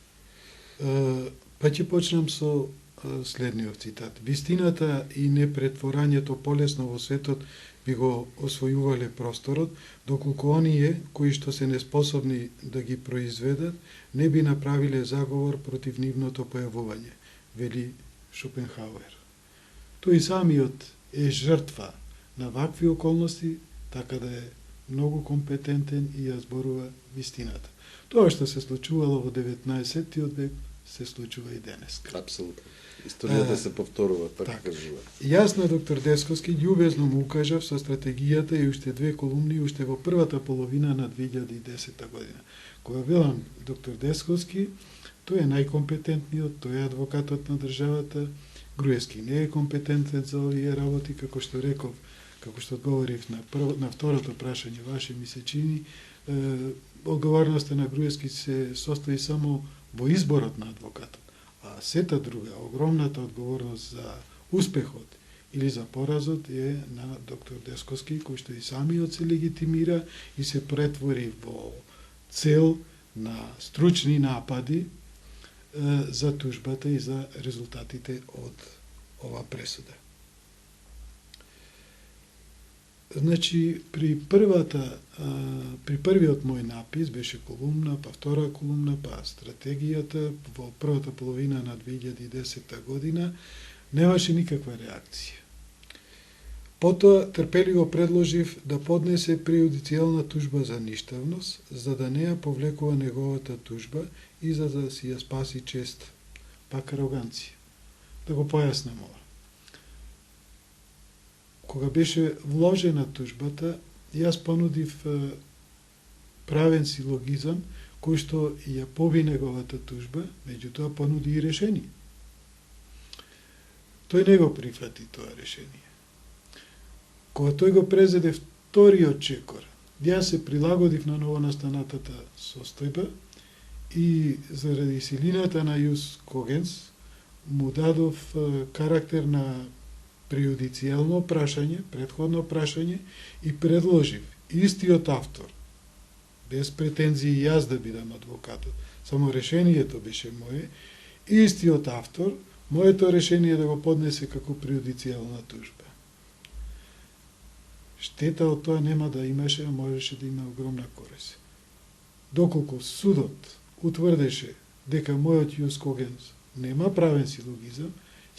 Па ќе почнам со следниот цитат. Вистината и непретворањето полесно во светот би го освојувале просторот, доколку оние кои што се неспособни да ги произведат, не би направиле заговор против нивното појавување, вели Шопенхауер. Тој самиот е жртва на вакви околности, така да е многу компетентен и ја зборува вистината. Тоа што се случувало во 19-тиот век, се случува и денес. Апсолутно. Историјата се повторува, така кажува. Јасно, доктор Десковски, љубезно му укажав со стратегијата и уште две колумни уште во првата половина на 2010 година. Кога велам доктор Десковски, тој е најкомпетентниот, тој е адвокатот на државата. Груевски не е компетентен за овие работи, како што реков, како што одговорив на второто прашање ваше ми се чини, одговорноста на Груевски се состои само во изборот на адвокатот, а сета друга, огромната одговорност за успехот или за поразот е на доктор Десковски, кој што и самиот се легитимира и се претвори во цел на стручни напади за тужбата и за резултатите од ова пресуда. Значи, при првиот мој напис беше колумна, па втора колумна, па стратегијата во првата половина на 2010 година, немаше никаква реакција. Потоа трпеливо предложив да поднесе прејудицијална тужба за ништавност, за да не ја повлекува неговата тужба и за да си ја спаси чест, пак ароганција. Да го појаснам ова. Кога беше вложена тужбата, јас понудив правен силогизам, кој што ја поби неговата тужба, меѓутоа понуди и решение. Тој не го прифати тоа решение. Кога тој го презеде вториот чекор, јас се прилагодив на новонастанатата состојба и заради силината на Јус Когенс му дадов карактер на прејудицијално прашање, претходно прашање и предложив истиот автор, без претензии јас да бидам адвокатот, само решението беше мое, истиот автор, моето решение да го поднесе како прејудицијална тужба. Штета од тоа нема да имаше, а можеше да има огромна корист. Доколку судот утврдеше дека мојот Јус Когенс нема правен силогизам,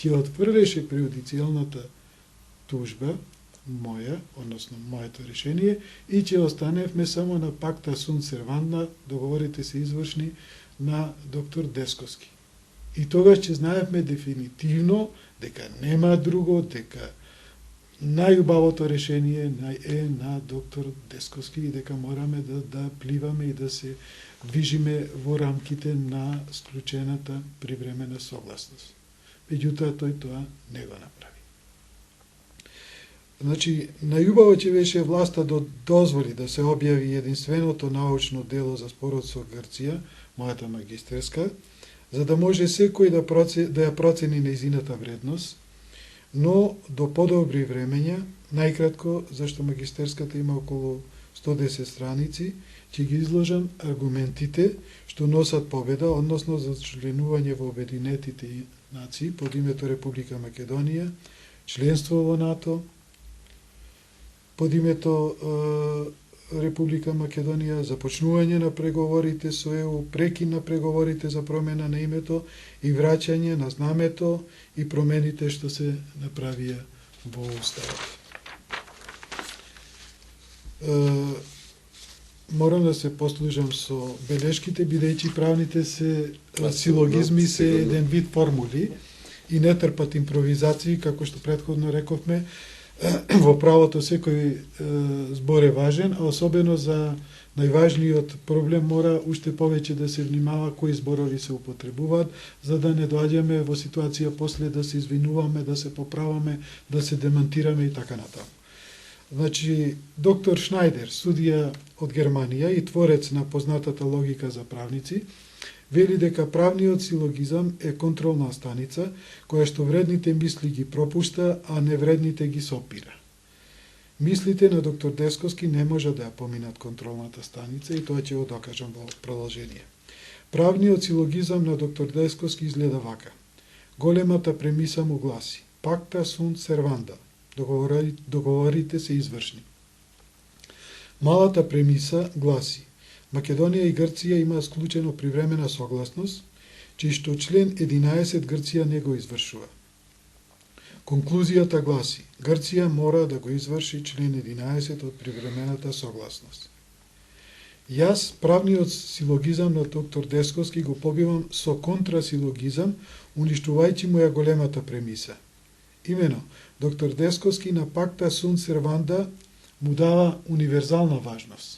ќе отфрлеше прејудицијалната тужба, моја, односно моето решение, и ќе останевме само на пакта сунт серванда, договорите се извршни на доктор Десковски. И тогаш ќе знаевме дефинитивно дека нема друго, дека најубавото решение е на доктор Десковски и дека мораме да пливаме и да се движиме во рамките на склучената привремена согласност. Меѓутоа, тој тоа не го направи. Значи, најубаво ќе беше власта да дозволи да се објави единственото научно дело за спорот со Грција, мојата магистерска, за да може секој да ја процени нејзината вредност, но до подобри времења, најкратко, зашто магистерската има околу 110 страници, ќе ги изложам аргументите што носат победа, односно за членување во Обединетите нации под името Република Македонија, членство во НАТО, под името Република Македонија, започнување на преговорите со ЕУ, прекин на преговорите за промена на името и враќање на знамето и промените што се направија во Уставот. Морам да се послужам со белешките, бидејќи правните силогизми се еден вид формули и не трпат импровизации, како што претходно рековме. Во правото секој збор е важен, а особено за најважниот проблем мора уште повеќе да се внимава кои зборови се употребуваат, за да не доаѓаме во ситуација после да се извинуваме, да се поправаме, да се демантираме и така натаму. Значи, доктор Шнајдер, судија од Германија и творец на познатата логика за правници, вели дека правниот силогизам е контролна станица која што вредните мисли ги пропушта, а невредните ги сопира. Мислите на доктор Десковски не може да ја поминат контролната станица и тоа ќе го докажам во продолжение. Правниот силогизам на доктор Десковски изгледа вака. Големата премиса му гласи: Pacta sunt servanda. Договорите се извршни. Малата премиса гласи: Македонија и Грција има склучено привремена согласност, чиј што член 11 Грција не го извршува. Конклузијата гласи: Грција мора да го изврши член 11 од привремената согласност. Јас правниот силогизам на доктор Десковски го побивам со контрасилогизам, уништувајќи му ја големата премиса. Имено, доктор Десковски на Pacta sunt servanda му дава универзална важност.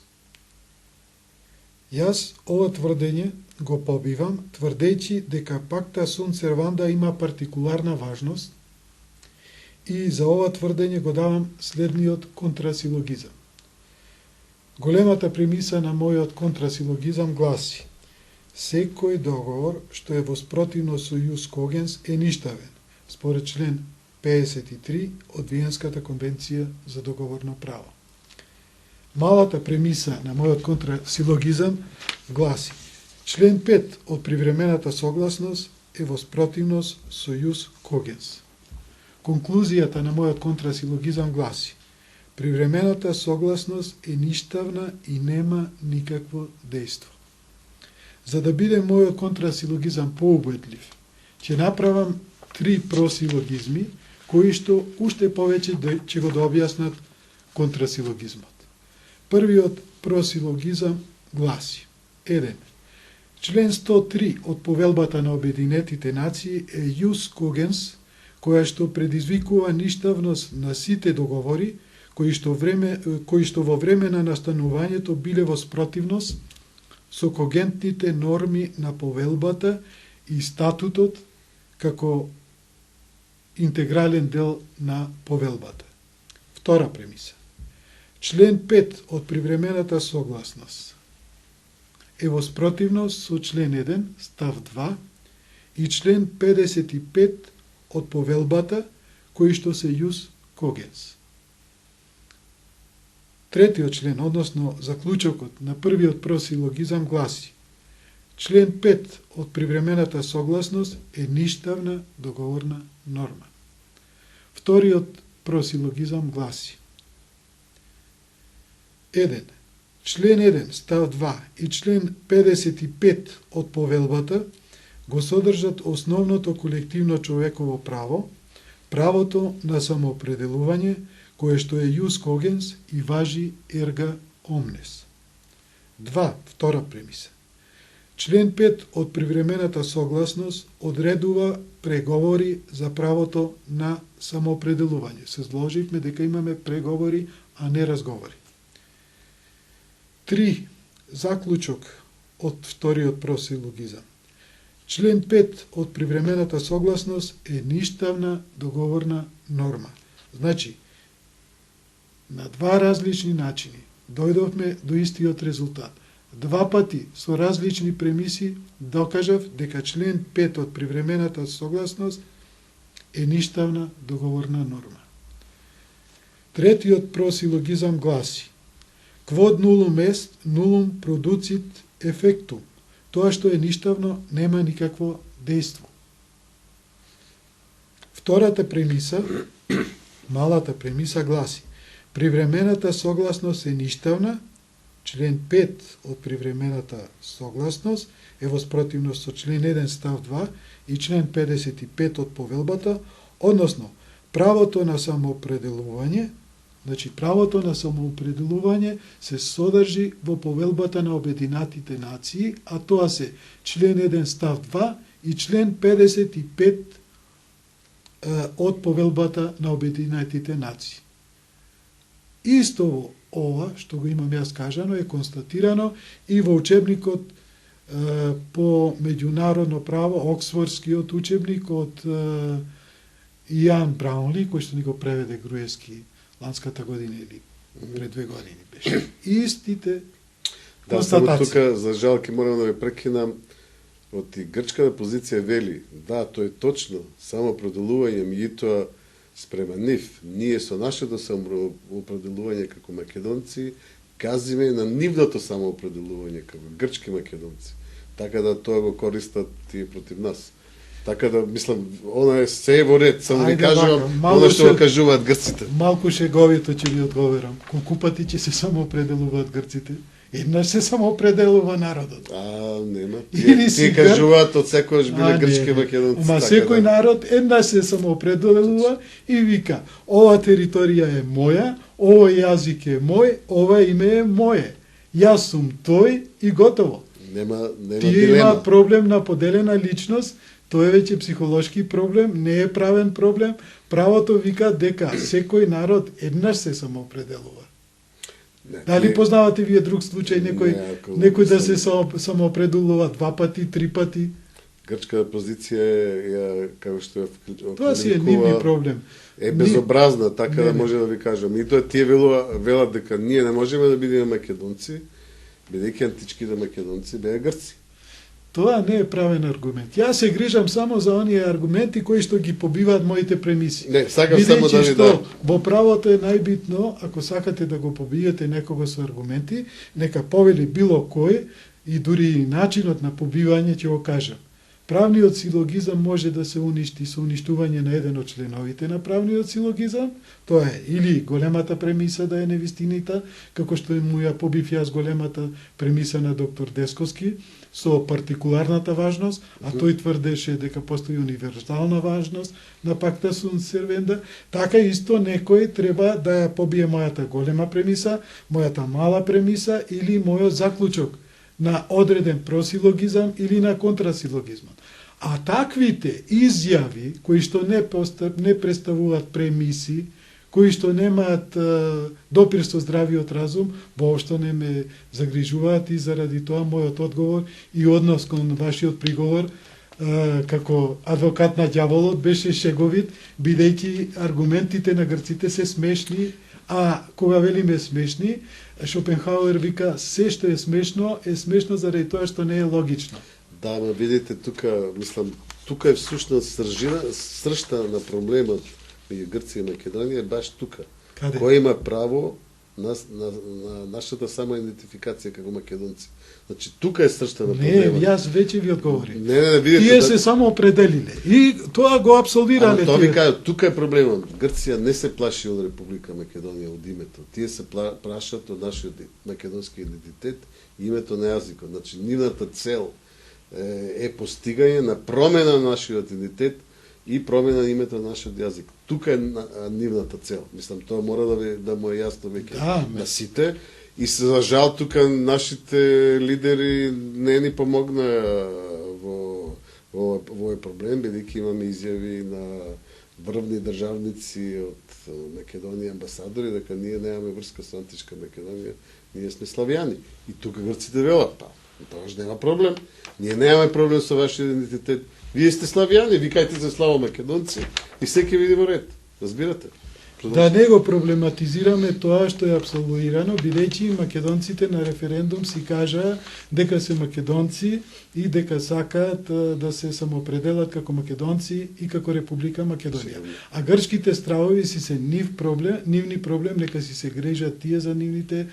Јас ова тврдење го побивам, тврдејќи дека Pacta sunt servanda има партикуларна важност и за ова тврдење го давам следниот контрасилогизам. Големата премиса на мојот контрасилогизам гласи: секој договор што е во спротивно со ius cogens е ништавен, според член 53 од Виенската конвенција за договорно право. Малата премиса на мојот контрасилогизам гласи: член 5 од привремената согласност е во спротивност со ius cogens. Конклузијата на мојот контрасилогизам гласи: привремената согласност е ништавна и нема никакво дејство. За да биде мојот контрасилогизам поубедлив, ќе направам 3 просилогизми, кои што уште повеќе ќе го дообјаснат контрасилогизмот. Првиот просилогизам гласи: 1. Член 103 од Повелбата на Обединетите нации е ius cogens, која што предизвикува ништавност на сите договори кои што во време на настанувањето биле во спротивност со когентните норми на Повелбата и статутот како интегрален дел на Повелбата. Втора премиса. Член 5 од привремената согласност е во спротивност со член 1, став 2 и член 55 од Повелбата, кои што се ius cogens. Третиот член, односно заклучокот на првиот просилогизам гласи: член 5 од привремената согласност е ништавна договорна норма. Вториот просилогизам гласи: 1. Член 1, став 2 и член 55 од Повелбата го содржат основното колективно човеково право, правото на самоопределување, кое што е ius cogens и важи erga omnes. 2. Втора премиса. Член 5 од привремената согласност одредува преговори за правото на самоопределување. Се зложивме дека имаме преговори, а не разговори. 3. Заклучок од вториот просилогизам. Член 5 од привремената согласност е ништавна договорна норма. Значи, на два различни начини дојдовме до истиот резултат. Два пати со различни премиси докажав дека член 5 од привремената согласност е ништавна договорна норма. Третиот просилогизам гласи: Quod nullum est, nullum producit effectum. Тоа што е ништавно нема никакво дејство. Втората премиса, малата премиса гласи: привремената согласност е ништавна член 5 од привремената согласност е во спротивност со член 1 став 2 и член 55 од повелбата, односно правото на самоопределување. Значи, правото на самоопределување се содржи во повелбата на Обединатите нации, а тоа се член 1 став 2 и член 55 од повелбата на Обединатите нации. Исто во ова, што го имам јас кажано, е констатирано и во учебникот по меѓународно право, Оксфордскиот учебник од Иан Браунли, кој што ни го преведе Груевски ланската година или пред 2 години беше. Истите констатации. Тука, за жал, ке морам да ве прекинам, од и грчката позиција вели, да, тоа е точно, само определување, меѓутоа спрема нив, ние со нашето самоопределување како македонци, газиме на нивното самоопределување како грчки македонци. Така да тоа го користат тие против нас. Така да, мислам, она е се во ред, само ви кажувам, она што го кажуваат грците. Малку шеговито ќе ви одговорам. Колку пати ќе се самоопределуваат грците? Еднаш се самоопределува народот. Нема. Тие кажуваат од секојаш биле грчки македонци. Ма секој народ еднаш се самоопределува и вика, ова територија е моја, овој јазик е мој, ова име е моје. Јас сум тој и готово. Нема Тие има проблем на поделена личност, тоа е веќе психолошки проблем, не е правен проблем. Правото вика дека секој народ еднаш се самоопределува. Дали познавате вие друг случај некој да се самоопределува 2 пати, 3 пати? Грчката позиција е како што е тоа си е нивни проблем. Е безобразна, така да може да ви кажам. И тоа тие велат дека ние не можеме да бидеме македонци, бидејќи античките македонци беа грци. Тоа не е правен аргумент. Јас се грижам само за оние аргументи кои што ги побиваат моите премиси. Не, сакам само да ви дам. Во правото е најбитно, ако сакате да го побиете некого со аргументи, нека повели било кој и дури и начинот на побивање ќе го кажам. Правниот силогизам може да се уништи со уништување на еден од членовите на правниот силогизам. Тоа е или големата премиса да е невистинита, како што му ја побив јас големата премиса на доктор Десковски, со партикуларната важност, а тој тврдеше дека постои универзална важност на пакта sunt servanda, така исто некој треба да ја побие мојата голема премиса, мојата мала премиса или мојот заклучок на одреден просилогизам или на контрасилогизмот. А таквите изјави кои што не представуваат премиси, кои што немаат допир со здравиот разум, воопшто не ме загрижуваат и заради тоа мојот одговор и однос кон вашиот приговор како адвокат на ѓаволот беше шеговит, бидејќи аргументите на грците се смешни, а кога велиме смешни, Шопенхауер вика се што е смешно заради тоа што не е логично. Да, ма видите тука, мислам, тука е всушност сршта на проблемот меѓу Грција и Македонија баш тука. Каде? Кој има право на нашата самоидентификација како македонци. Значи, тука е сршта на проблемот. Не, јас веќе ви одговорив. Не, видите. Тие се само определиле. И тоа го абсолвирале. Тоа ви кажа, тука е проблемот. Грција не се плаши од Република Македонија од името. Тие се плашат од нашиот македонски идентитет и името на јазикот. Значи, нивната цел е постигање на промена на нашиот идентитет и промена на името на нашиот јазик. Тука е нивната цел. Мислам, тоа мора да му е јасно веќе на сите. И се за жал тука нашите лидери не ни помогна во овој проблем, бидејќи имаме изјави на врвни државници од Македонија, амбасадори, дека ние немаме врска со античка Македонија, ние сме славјани. И тука грците велат, тоа ж нема проблем. Ние немаме проблем со вашиот идентитет. Вие сте славјани, викајте се славо македонци и секи види во ред. Разбирате? Да не го проблематизираме тоа што е абсолвирано, бидејќи македонците на референдум си кажаа дека се македонци и дека сакаат да се самоопределат како македонци и како Република Македонија. А грчките стравови си се нивни проблем, нека си се грижат тие за нивните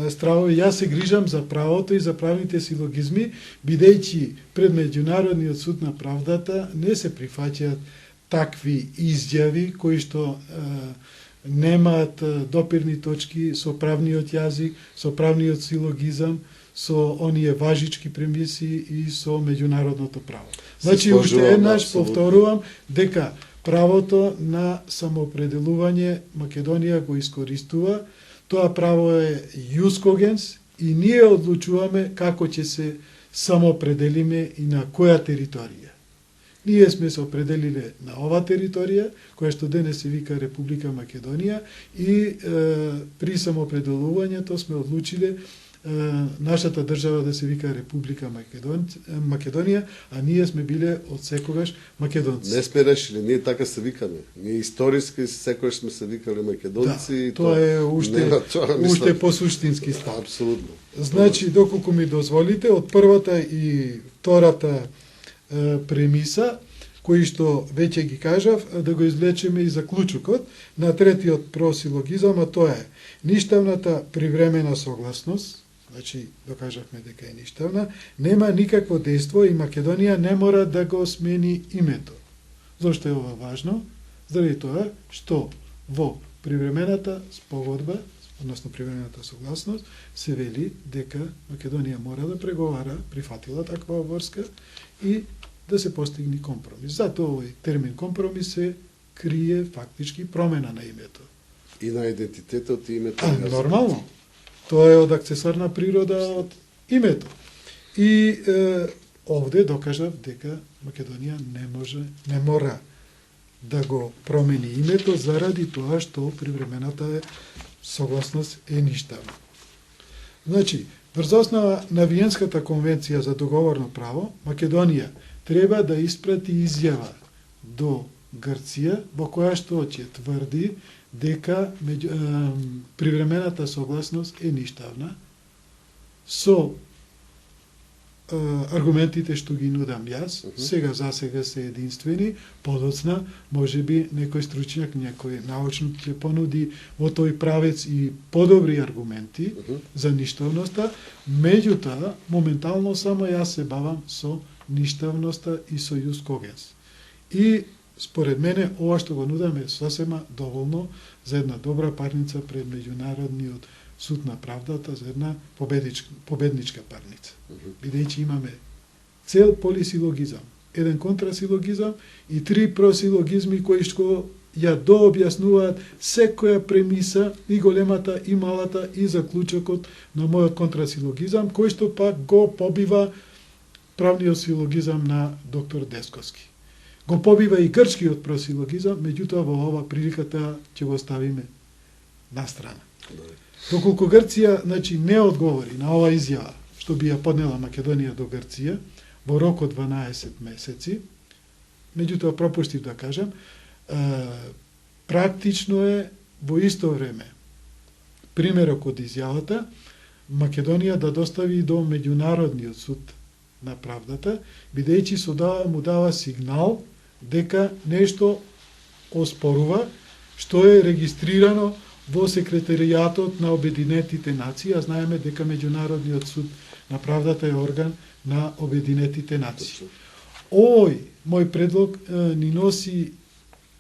стравови. Јас се грижам за правото и за правните силогизми, бидејќи пред Меѓународниот суд на правдата не се прифаќаат такви изјави кои што немаат допирни точки со правниот јазик, со правниот силогизам, со оние важички премиси и со меѓународното право. Значи, уште еднаш повторувам дека правото на самоопределување Македонија го искористува. Тоа право е ius cogens и ние одлучуваме како ќе се самоопределиме и на која територија. Ние сме се определиле на ова територија, која што денес се вика Република Македонија, и при самоопределувањето сме одлучиле нашата држава да се вика Република Македонија, а ние сме биле од секогаш македонци. Не сме решили, ние така се викаме. Ние историски секогаш сме се викале македонци. Да, тоа е уште посуштински став. Апсолутно. Значи, доколку ми дозволите, од првата и втората премиса, кои што веќе ги кажав, да го извлечеме и заклучокот на третиот просилогизам, а тоа е ништавната привремена согласност, значи докажавме дека е ништавна, нема никакво дејство и Македонија не мора да го смени името. Зошто е ова важно? Заради тоа што во привремената спогодба, односно привремената согласност, се вели дека Македонија мора да преговара, прифатила таква обврска и да се постигне компромис. Затоа овој термин компромис се крие фактички промена на името. И на идентитетот и името. Нормално. Тоа е од аксесорна природа од името. И овде докажав дека Македонија не мора да го промени името заради тоа што привремената согласност е ништавна. Значи, врз основа на Виенската конвенција за договорно право, Македонија треба да испрати изјава до Грција, во која што ќе тврди дека привремената согласност е ништавна, со аргументите што ги нудам јас, засега се единствени, подоцна, може би некој стручњак, некој научник ќе понуди во тој правец и подобри аргументи за ништавноста, меѓутоа, моментално само јас се бавам со ништавноста и со ius cogens. И според мене, ова што го нудам е сосема доволно за една добра парница пред Меѓународниот суд на правдата, за една победничка парница. Бидејќи имаме цел полисилогизам, еден контрасилогизам и 3 просилогизми кои што ја дообјаснуваат секоја премиса, и големата, и малата, и заклучокот на мојот контрасилогизам, кој што пак го побива правниот силогизам на доктор Десковски. Го побива и грчкиот просилогизам, меѓутоа во ова приликата ќе го ставиме на страна. Доколку Грција не одговори на ова изјава, што би ја поднела Македонија до Грција, во рок од 12 месеци, меѓутоа пропуштив да кажам, практично е во исто време примерок од изјавата Македонија да достави до Меѓународниот суд на правдата, бидејќи со тоа му дава сигнал дека нешто оспорува што е регистрирано во секретаријатот на Обединетите нации, а знаеме дека Меѓународниот суд на правдата е орган на Обединетите нации. Овој мој предлог ни носи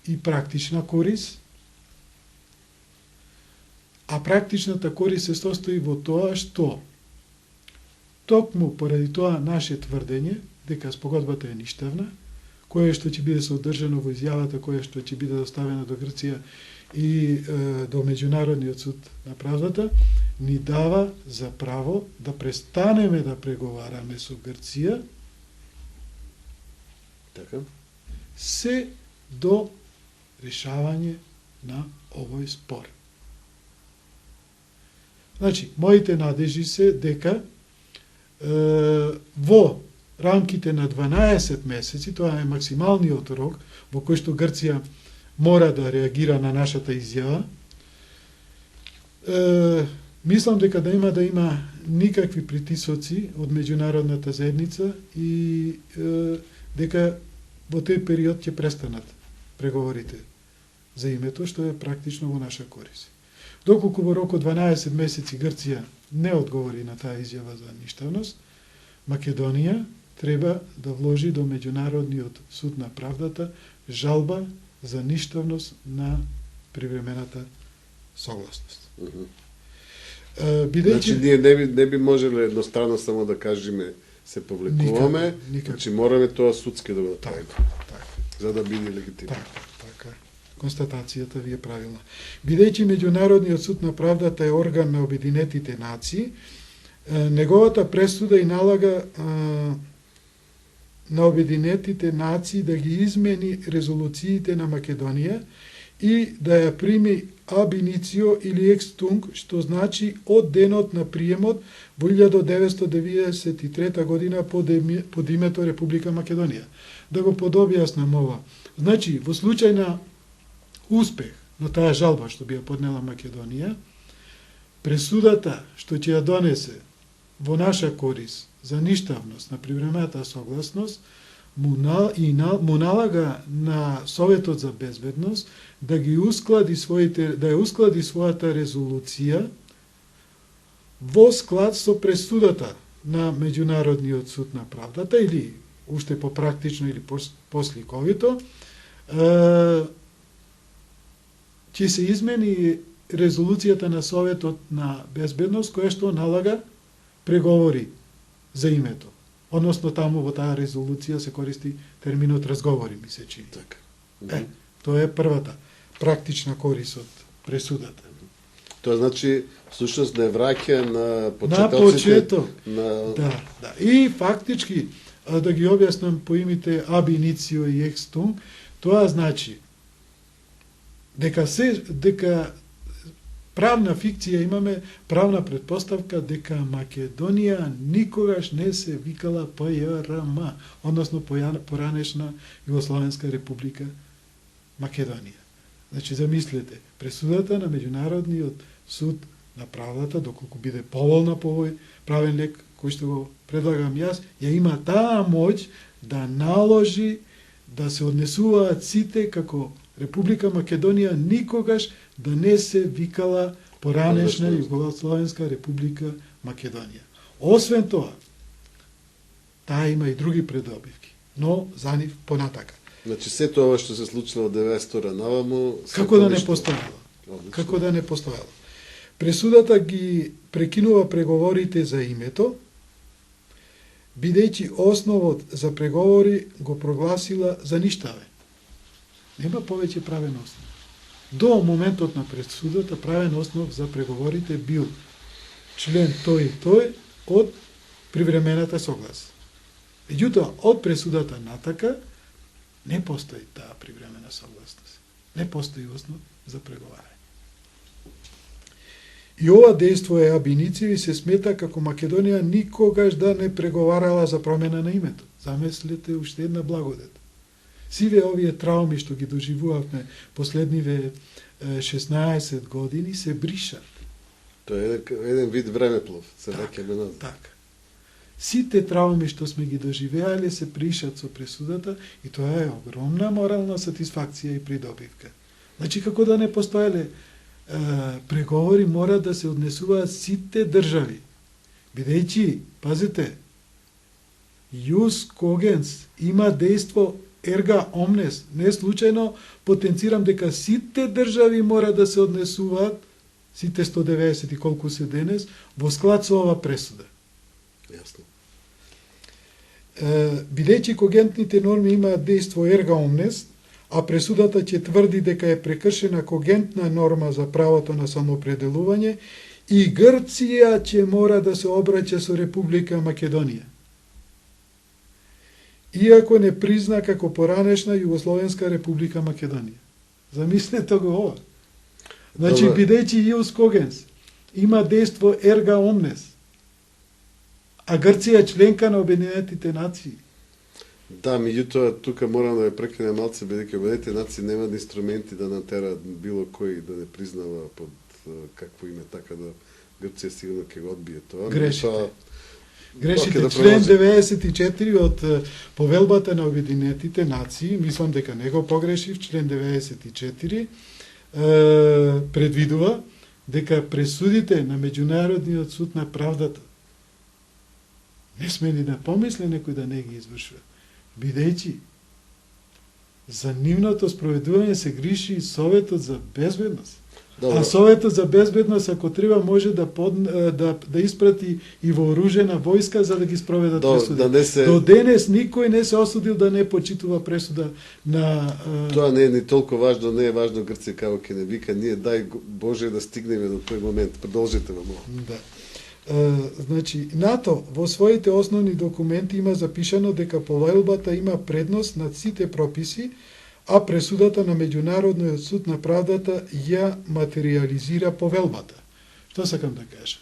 и практична корис, а практичната корис се состои во тоа што токму поради тоа наше тврдење дека спогодбата е ништавна, кое што ќе биде содржано во изјавата која што ќе биде доставена до Грција и до Меѓународниот суд на правдата, ни дава за право да престанеме да преговараме со Грција се до решавање на овој спор. Значи, моите надежи се дека во рамките на 12 месеци, тоа е максималниот рок во кој што Грција мора да реагира на нашата изјава, мислам дека да има никакви притисоци од меѓународната заедница и дека во тој период ќе престанат преговорите за името, што е практично во наша корис. Доколку во рок од 12 месеци Грција не одговори на таа изјава за ништавност, Македонија треба да вложи до Меѓународниот суд на правдата жалба за ништавност на привремената согласност. Значи, ние не би можеле едностранно само да кажеме се повлекуваме, значи мораме тоа судски да го направиме. Така. За да биде легитимно. Така. Констатацијата ви е правилна. Бидејќи Меѓународниот суд на правдата е орган на Обединетите нации, неговата пресуда и налага на Обединетите нации да ги измени резолуциите на Македонија и да ја прими ab initio или ex tunc, што значи од денот на приемот во 1993 година под името Република Македонија. Да го подобјаснам ова. Значи, во случај на успех на таа жалба што би ја поднела Македонија, пресудата што ќе ја донесе во наша корис за ништавност на привремената согласност му налага на Советот за безбедност да ја усклади својата резолуција во склад со пресудата на Меѓународниот суд на правдата или уште попрактично или посликовито, ќе се измени резолуцијата на Советот на безбедност која што налага преговори за името. Односно таму во таа резолуција се користи терминот разговори, ми се чини. Така. Тоа е првата практична корис од пресудата. Тоа значи всушност не враќа на почеток. На... Да. И фактички, да ги објаснам по имите ab initio и ex tunc, тоа значи дека правна фикција имаме, правна предпоставка дека Македонија никогаш не се викала ПЈРМ, односно поранешна Југословенска република Македонија. Значи, замислете, пресудата на Меѓународниот суд на правдата, доколку биде поволна по овој правен лек кој што го предлагам јас, ја има таа моќ да наложи да се однесуваат сите како Република Македонија никогаш да не се викала поранешна Југословенска република Македонија. Освен тоа, таа има и други предобивки, но за нив понатака. Значи, сето ова што се случило од 90-та наваму... Како да не постоело. Како да не постоело. Пресудата ги прекинува преговорите за името, бидејќи основот за преговори го прогласила за ништавен. Нема повеќе правен основ. До моментот на пресудата правен основ за преговорите бил член тој и тој од привремената соглас. Меѓутоа, од пресудата натака не постои таа привремена согласност. Не постои основ за преговарање. И ова дејство е ab initio и се смета како Македонија никогаш да не преговарала за промена на името. Замислете уште една благодет. Сиве овие трауми што ги доживувавме последниве 16 години се бришат. Тоа е еден вид времеплов, се враќаме назад. Така. Сите трауми што сме ги доживеале се бришат со пресудата и тоа е огромна морална сатисфакција и придобивка. Значи, како да не постоеле преговори, мора да се однесуваат сите држави. Бидејќи, пазите, Ius cogens има дејство erga omnes. Не случајно потенцирам дека сите држави мора да се однесуваат, сите 190 и колку се денес, во склад со ова пресуда. Јасно. Бидејќи когентните норми имаат дејство erga omnes, а пресудата ќе тврди дека е прекршена когентна норма за правото на самоопределување, и Грција ќе мора да се обраќа со Република Македонија. Иако не призна како поранешна Југословенска република Македонија. Замислете го ова. Значи, бидејќи Ius cogens има дејство erga omnes, а Грција е членка на Обединетите нации. Да, меѓутоа, тука морам да ја прекинем малце, бидејќи Обединетите нации немаат инструменти да натераат било кој да не признава под какво име, така да Грција сигурно ќе го одбие тоа. Грешите, член 94 од повелбата на Обединетите нации, мислам дека не го погрешив, член 94 предвидува дека пресудите на Меѓународниот суд на правдата не сме ни да помисле некој да не ги извршува. Бидејќи За нивното спроведување се грижи Советот за безбедност. Добро. А Советот за безбедност, ако треба, може да испрати и вооружена војска за да ги спроведат пресуди. До денес никој не се осудил да не почитува пресуда на... Тоа не е ни толку важно, не е важно Грција како ќе не вика, ние дај Боже да стигнеме до тој момент. Продолжете во мој. Да. Значи, НАТО во своите основни документи има запишано дека повелбата има предност над сите прописи, а пресудата на Меѓународниот суд на правдата ја материализира повелбата. Што сакам да кажам?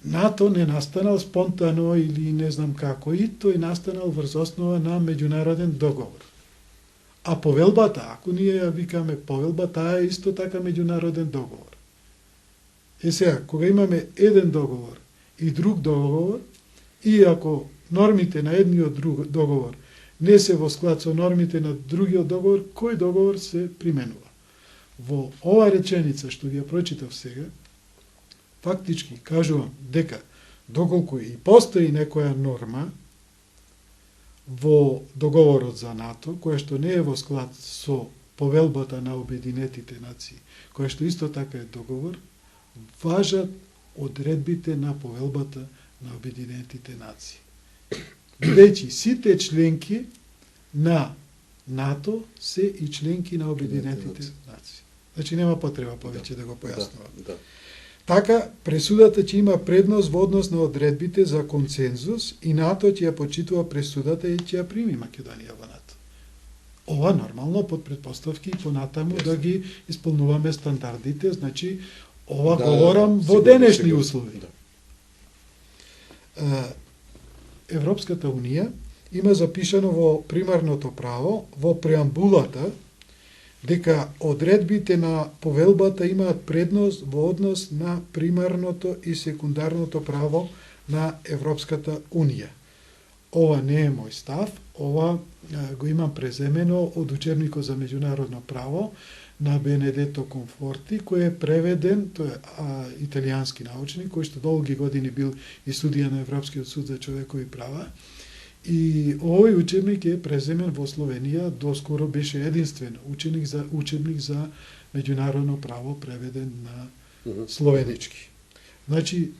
НАТО не настанал спонтано или не знам како, и тој настанал врз основа на меѓународен договор. А повелбата, ако ние ја викаме повелба, таа е исто така меѓународен договор. Сега, кога имаме еден договор и друг договор, и ако нормите на едниот друг договор не се во склад со нормите на другиот договор, кој договор се применува? Во ова реченица што ви ја прочитав сега, фактички кажувам дека доколку и постои некоја норма во договорот за НАТО, која што не е во склад со повелбата на Обединетите нации, која што исто така е договор, важат одредбите на повелбата на Обединетите нации. Бидејќи сите членки на НАТО се и членки на Обединетите нации. Значи нема потреба повеќе да го појаснувам. Да. Така, пресудата ќе има предност во однос на одредбите за консензус и НАТО ќе ја почитува пресудата и ќе ја прими Македонија во НАТО. Ова нормално под предпоставки и понатаму да ги исполнуваме стандардите, значи ова говорам во денешни услови. Европската Унија има запишано во примарното право, во преамбулата, дека одредбите на повелбата имаат предност во однос на примарното и секундарното право на Европската Унија. Ова не е мој став, ова го имам преземено од учебникот за меѓународно право на Бенедето Конфорти, кој е преведен, тој е италијански научник, кој што долги години бил и судија на Европскиот суд за човекови права. И овој учебник е преземен во Словенија, доскоро беше единствен учебник за меѓународно право преведен на словенички. Значи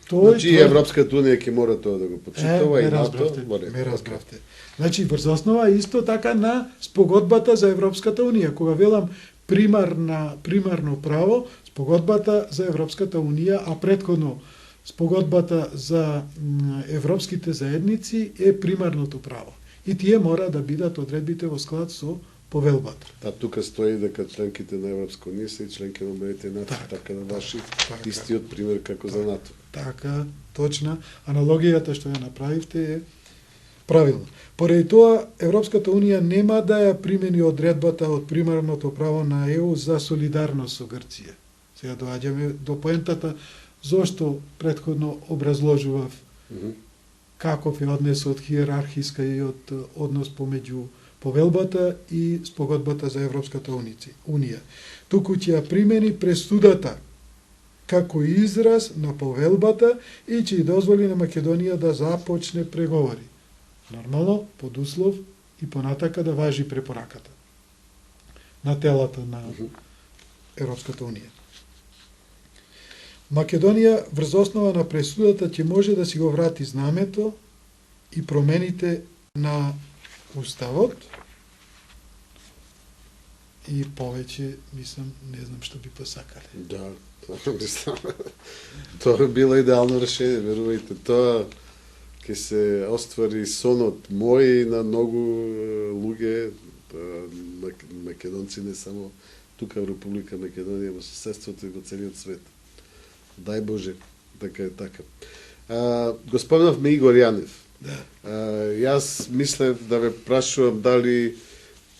Европската Унија ќе мора тоа да го почитува и НАТО. Ме разбравте. Значи врз основа исто така на спогодбата за Европската Унија, кога велам примарно право, спогодбата за Европската Унија, а претходно спогодбата за европските заедници е примарното право. И тие мора да бидат одредбите во склад со повелбата. Тука стои дека членките на Европска Унија се и членки на Обединетите нации, така да ваши истиот пример како за НАТО. Така, точна. Аналогијата што ја направивте е правилно. Поради тоа, Европската Унија нема да ја примени одредбата од примарното право на ЕУ за солидарност со Грција. Сега доаѓаме до поентата зошто претходно образложував каков е однесот хиерархиска и од однос помеѓу повелбата и спогодбата за Европската Унија. Туку ќе ја примени пресудата како израз на повелбата и ќе дозволи на Македонија да започне преговори. Нормално, под услов и понатака да важи препораката на телата на Европската Унија. Македонија врз основа на пресудата ќе може да си го врати знамето и промените на Уставот и повеќе, мислам, не знам што би посакале. Да, тоа било идеално решение, верувајте. Тоа ќе се оствари сонот мој и на многу луѓе, македонци, не само тука во Република Македонија, во соседството и во целиот свет. Дај Боже, така е така. Го спомнавме Игор Јанев. Да. Јас мислев да ве прашувам дали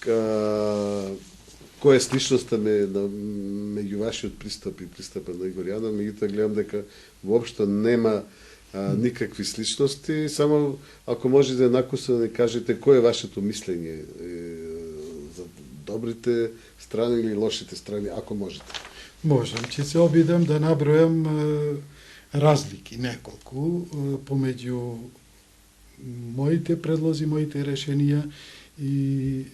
која е сличноста меѓу вашиот пристап и пристапот на Игор Јанев, меѓутоа гледам дека воопшто нема никакви сличности, само ако можете накусно да ни кажете кој е вашето мислење за добрите страни или лошите страни, ако можете. Можам, ќе се обидам да набројам разлики, неколку, помеѓу моите предлози, моите решенија и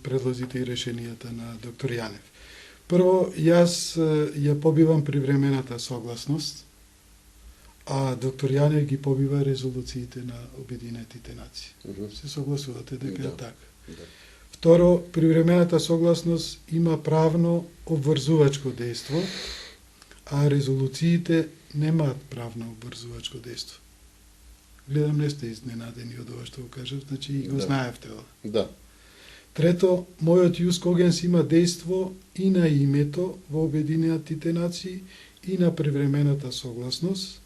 предлозите и решенијата на доктор Јанев. Прво, јас ја побивам привремената согласност, а доктор Јанев ги побива резолуциите на Обединетите нации. Се согласувате дека е така. Да. Второ, привремената согласност има правно обврзувачко дејство, а резолуциите немаат правно обврзувачко дејство. Гледам, не сте изненадени од ова што го кажав, значи го знаевте ова. Да. Трето, мојот јус когенс има дејство и на името во Обединетите нации и на привремената согласност,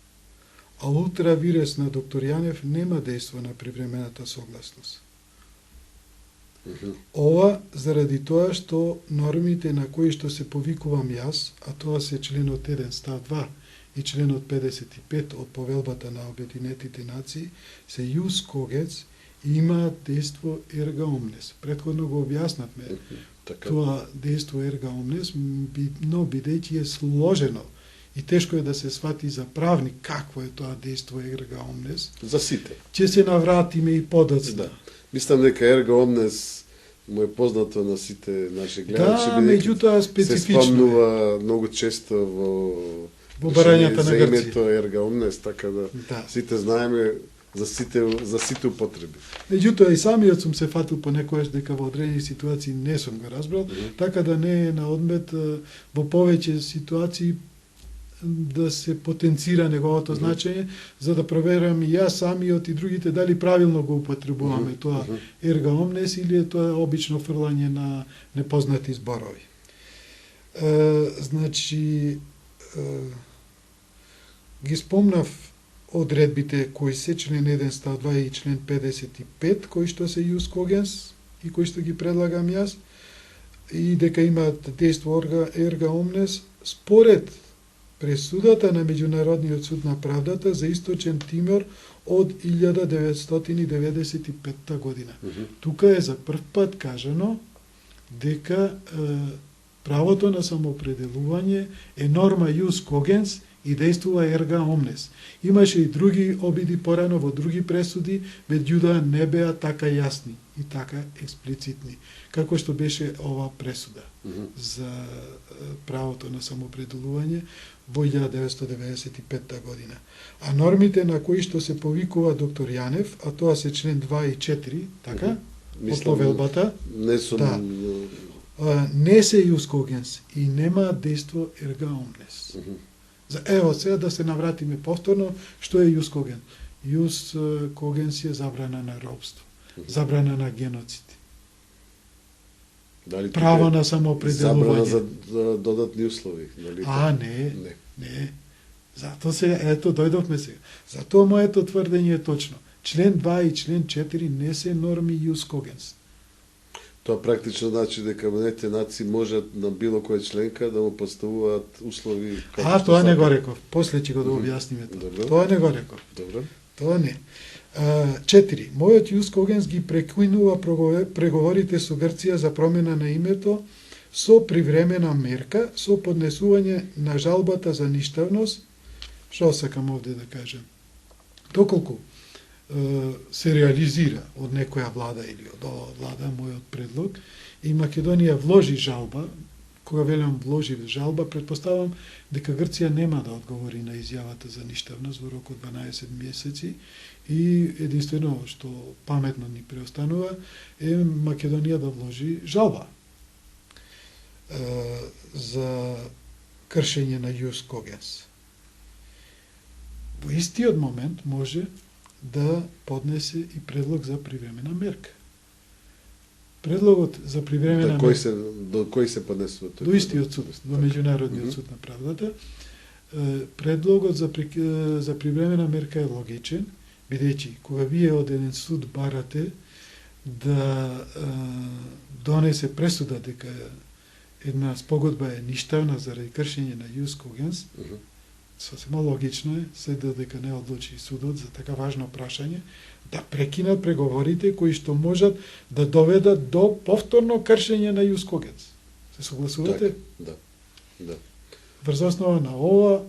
а ултра вирес на доктор Јанев нема дејство на привремената согласност. Ова заради тоа што нормите на кои што се повикувам јас, а тоа се членот 1 став 2 и членот 55 од повелбата на Обединетите нации, се јус когец и имаат дејство ерга омнес. Претходно го објаснавме. Тоа дејство ерга омнес, но бидејќи е сложено и тешко е да се свати за правник какво е тоа дејство ерга омнес. За сите. Ќе се навратиме и подоцна. Да. Мислам дека ерга омнес му е познато на сите наши гледачи. Да, меѓутоа специфично. Се спомнува многу често во барањата на Грција. Името ерга омнес, така да сите знаеме за сите употреби. Меѓутоа и самиот сум се фатил понекогаш дека во одредени ситуации не сум го разбрал, така да не е на одмет во повеќе ситуации да се потенцира неговото значење, за да проверам и јас самиот и другите дали правилно го употребуваме тоа ерга омнес или е тоа обично фрлање на непознати зборови. Значи, ги спомнав одредбите кои се член 1 став 2 и член 55 кои што се јус когенс и кои што ги предлагам јас и дека имаат дејство ерга омнес според пресудата на Меѓународниот суд на правдата за Источен Тимор од 1995 година. Тука е за прв пат кажано дека правото на самоопределување е норма јус когенс и действува ерга омнес. Имаше и други обиди порано во други пресуди, меѓутоа не беа така јасни и така експлицитни, како што беше ова пресуда за правото на самоопределување во 1995 година. А нормите на кои што се повикува доктор Јанев, а тоа се член 2 и 4, така, од повелбата, не сум... не се јус когенс и нема дејство ерга омнес. Ево, сега да се навратиме повторно, што е јус коген? Јус когенс е забрана на робство, забрана на геноцид. Дали право на самоопределување. Забрана за додатни услови, дали? Не. Затоа сега, ето, дојдовме сега. Затоа моето тврдење е точно. Член 2 и член 4 не се норми јус когенс. Тоа практично значи дека Обединетите нации можат на било која членка да му поставуваат услови... Тоа не го реков. После ќе го да објасниме тоа. Тоа не го реков. Добро. Тоа не. 4. Мојот јус когенс ги прекинува преговорите со Грција за промена на името со привремена мерка, со поднесување на жалбата за ништавност, што сакам овде да кажем. Доколку се реализира од некоја влада или од оваа влада мојот предлог и Македонија вложи жалба, кога велам вложи жалба, предпоставам дека Грција нема да одговори на изјавата за ништавност во рок од 12 месеци и единствено што паметно ни преостанува е Македонија да вложи жалба за кршење на јус когенс. Во истиот момент може да поднесе и предлог за привремена мерка. Предлогот за привремена мерка... До кој се поднесува тој? До истиот суд, до Меѓународниот суд на правдата. Предлогот за привремена мерка е логичен, бидејќи кога вие од еден суд барате да донесе пресуда дека една спогодба е ништавна заради кршење на јус когенс, сосема логично е, се дека не одлучи судот за така важно прашање, да прекинат преговорите кои што можат да доведат до повторно кршење на јус когенс. Се согласувате? Да. Врз основа на ова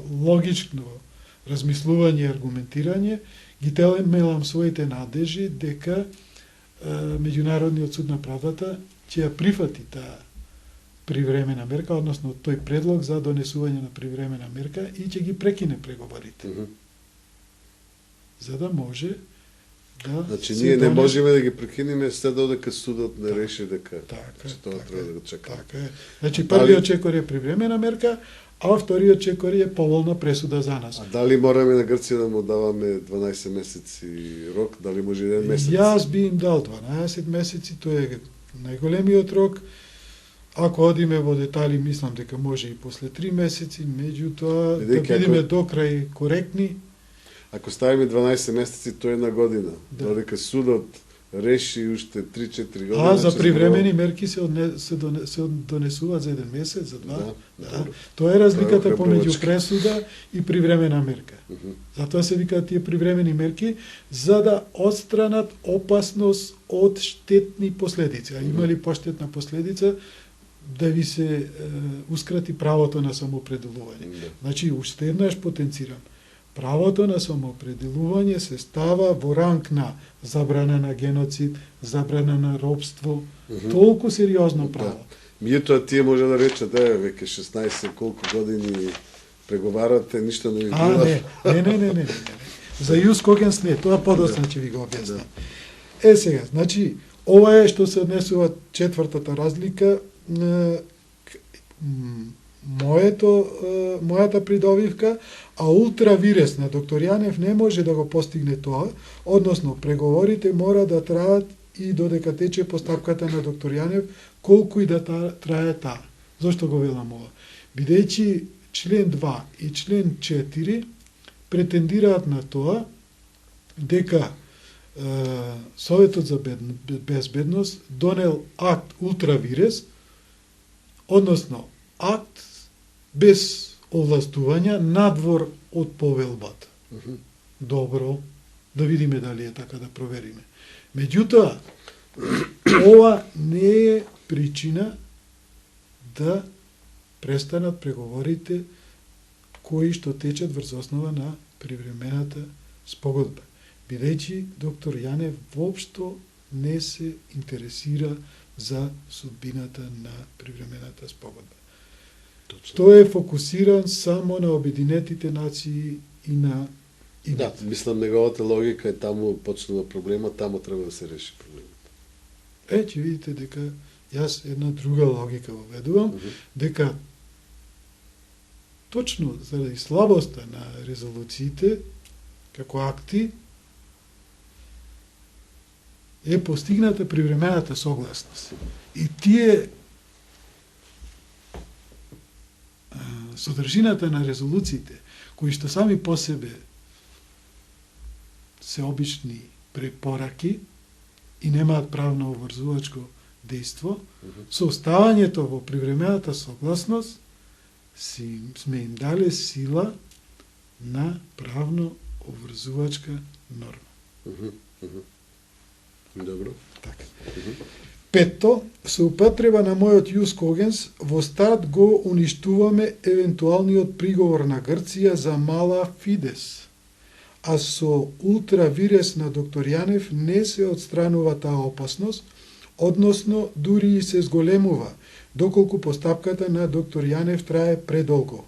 логично размислување и аргументирање, ги телемелам своите надежи дека Меѓународниот суд на правдата ќе ја прифати таа привремена мерка, односно тој предлог за донесување на привремена мерка и ќе ги прекине преговорите. За да може да Значи ние не можеме да ги прекинеме се додека судот не реши дека тоа треба да го чекаме. Така е. Значи првиот чекор е привремена мерка, а вториот чекор е поволна пресуда за нас. А дали мораме на Грција да му даваме 12 месеци рок, дали може 1 месец? Јас би им дал 12 месеци, тоа е најголемиот рок. Ако одиме во детали, мислам дека може и после 3 месеци, меѓутоа да бидеме до крај коректни. Ако ставиме 12 месеци, тоа е 1 година. Додека судот реши уште 3-4 години. А за привремени мерки се донесуваат за 1 месец, за 2. Да. Тоа е разликата помеѓу пресуда и привремена мерка. Затоа се викаат тие привремени мерки, за да отстранат опасност од штетни последици. А има ли поштетна последица? Да ви се ускрати правото на самоопределување. Значи, уште еднаш потенцирам. Правото на самоопределување се става во ранг на забрана на геноцид, забрана на робство, толку сериозно право. Меѓутоа тие може да речат, веќе 16 колку години преговарате, ништо не ви била. Не. За Јус Когенс не, тоа подоцна ќе ви го објаснам. Сега, значи, ова е што се однесува четвртата разлика. Мојата придобивка, а ултравирес на доктор Јанев не може да го постигне тоа, односно преговорите мора да траат и додека тече постапката на доктор Јанев, колку и да трае таа. Зошто го велам ова? Бидејќи член 2 и член 4 претендираат на тоа дека Советот за безбедност донел акт ултравирес, односно акт без овластувања надвор од повелбата. Добро, да видиме дали е така, да провериме. Меѓутоа, ова не е причина да престанат преговорите кои што течат врз основа на привремената спогодба. Бидејќи доктор Јанев воопшто не се интересира за судбината на привремената спогодба. Тој е фокусиран само на Обединетите нации и на ИГАД. Да, мислам неговата логика е таму почнува проблема, таму треба да се реши проблемот. Ќе видите дека јас една друга логика воведувам, дека точно заради слабоста на резолуциите како акти е постигната привремената согласност. И тие содржината на резолуциите, кои што сами по себе се обични препораки и немаат правно обврзувачко дејство, со оставањето во привремената согласност сме им дале сила на правно обврзувачка норма. Добро. Така. Петто, со употреба на мојот Јус Когенс, во старт го уништуваме евентуалниот приговор на Грција за мала Фидес, а со ултравирес на доктор Јанев не се отстранува таа опасност, односно дури и се зголемува, доколку постапката на доктор Јанев трае предолго.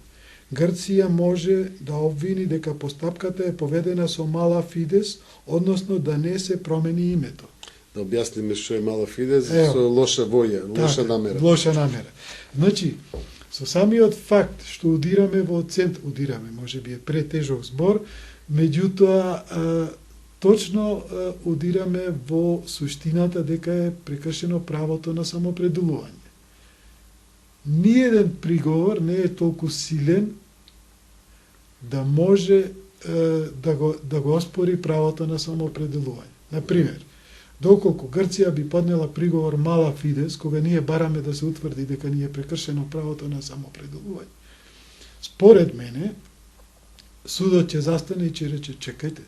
Грција може да обвини дека постапката е поведена со мала Фидес, односно да не се промени името. Да објасниме што е мала Фидес, со лоша воја, лоша намера. Лоша намера. Значи, со самиот факт што удираме во удираме, може би е претежок збор, меѓутоа точно удираме во суштината дека е прекршено правото на самоопределување. Ниеден приговор не е толку силен да може да го оспори правото на самоопределување. Например, доколку Грција би поднела приговор мала Фидес, кога ние бараме да се утврди дека ни е прекршено правото на самоопределување, според мене, судот ќе застане и ќе рече, чекајте,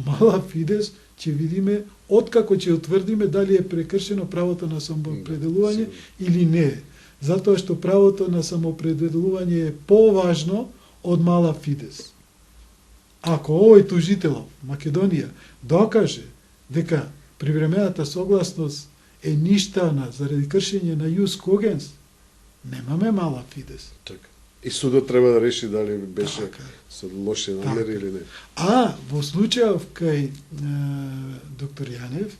мала Фидес ќе видиме откако ќе утврдиме дали е прекршено правото на самоопределување или не. Затоа што правото на самоопределување е поважно од мала Фидес. Ако овој тужител Македонија докаже дека привремената согласност е ништавна заради кршење на јус когенс, немаме мала Фидес. Така. И судот треба да реши дали беше Така. со лоши намери или не. А во случајов кај доктор Јанев,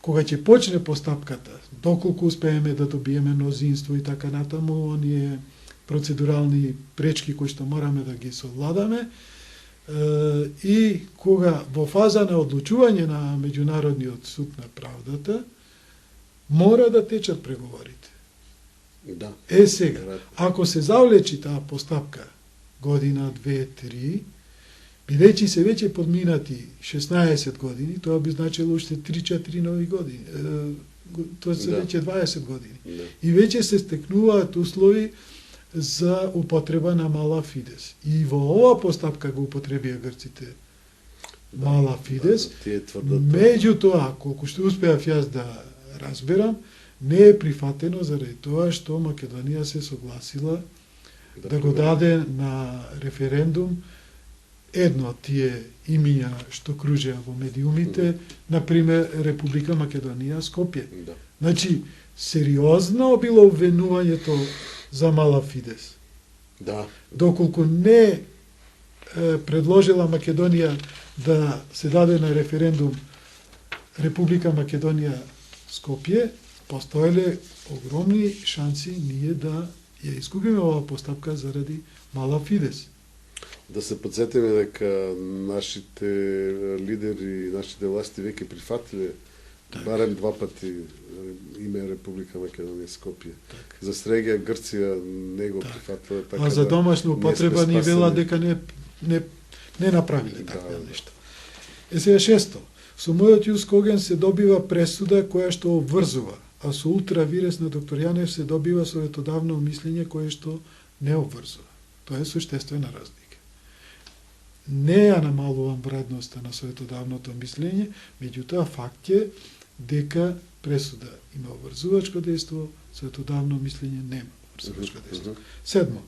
кога ќе почне постапката, доколку успееме да добиеме мнозинство и така натаму, оние процедурални пречки кои што мораме да ги совладаме, и кога во фаза на одлучување на Меѓународниот суд на правдата, мора да течат преговорите. Да. Сега, Веројатно. ако се завлечи таа постапка година, 2, 3, бидејќи се веќе подминати 16 години, тоа би значило уште 3-4 нови години. Тоа се Да. веќе 20 години. Да. И веќе се стекнуваат услови за употреба на мала Фидес. И во оваа постапка го употребија грците мала Фидес. Да, тие тврдат. Меѓутоа, колку што успеав јас да разберам, не е прифатено заради тоа што Македонија се согласила да го даде на референдум едно од тие имиња што кружеа во медиумите, например Република Македонија Скопје. Да. Значи, сериозно било обвинувањето за мала Фидес. Да. Доколку не предложила Македонија да се даде на референдум Република Македонија Скопје, постоеле огромни шанси ние да ја изгубиме оваа постапка заради мала Фидес. Да се подсетиме дека нашите лидери, нашите власти веќе прифатиле барем 2 пати име Република Македонија Скопје. За Срегија Грција не го прифатила, така. А за домашна употреба ни вела дека не направиле Да, такви да. нешта. Сега шесто. Со мојот јус коген се добива пресуда која што обврзува, а со ултравирес на доктор Јанев се добива советодавно мислење кое што не обврзува. Тоа е суштествена разлика. Не ја намалувам вредноста на советодавното мислење, меѓутоа факт е дека пресуда има обврзувачко дејство, советодавно мислење нема обврзувачко дејство. Седмо,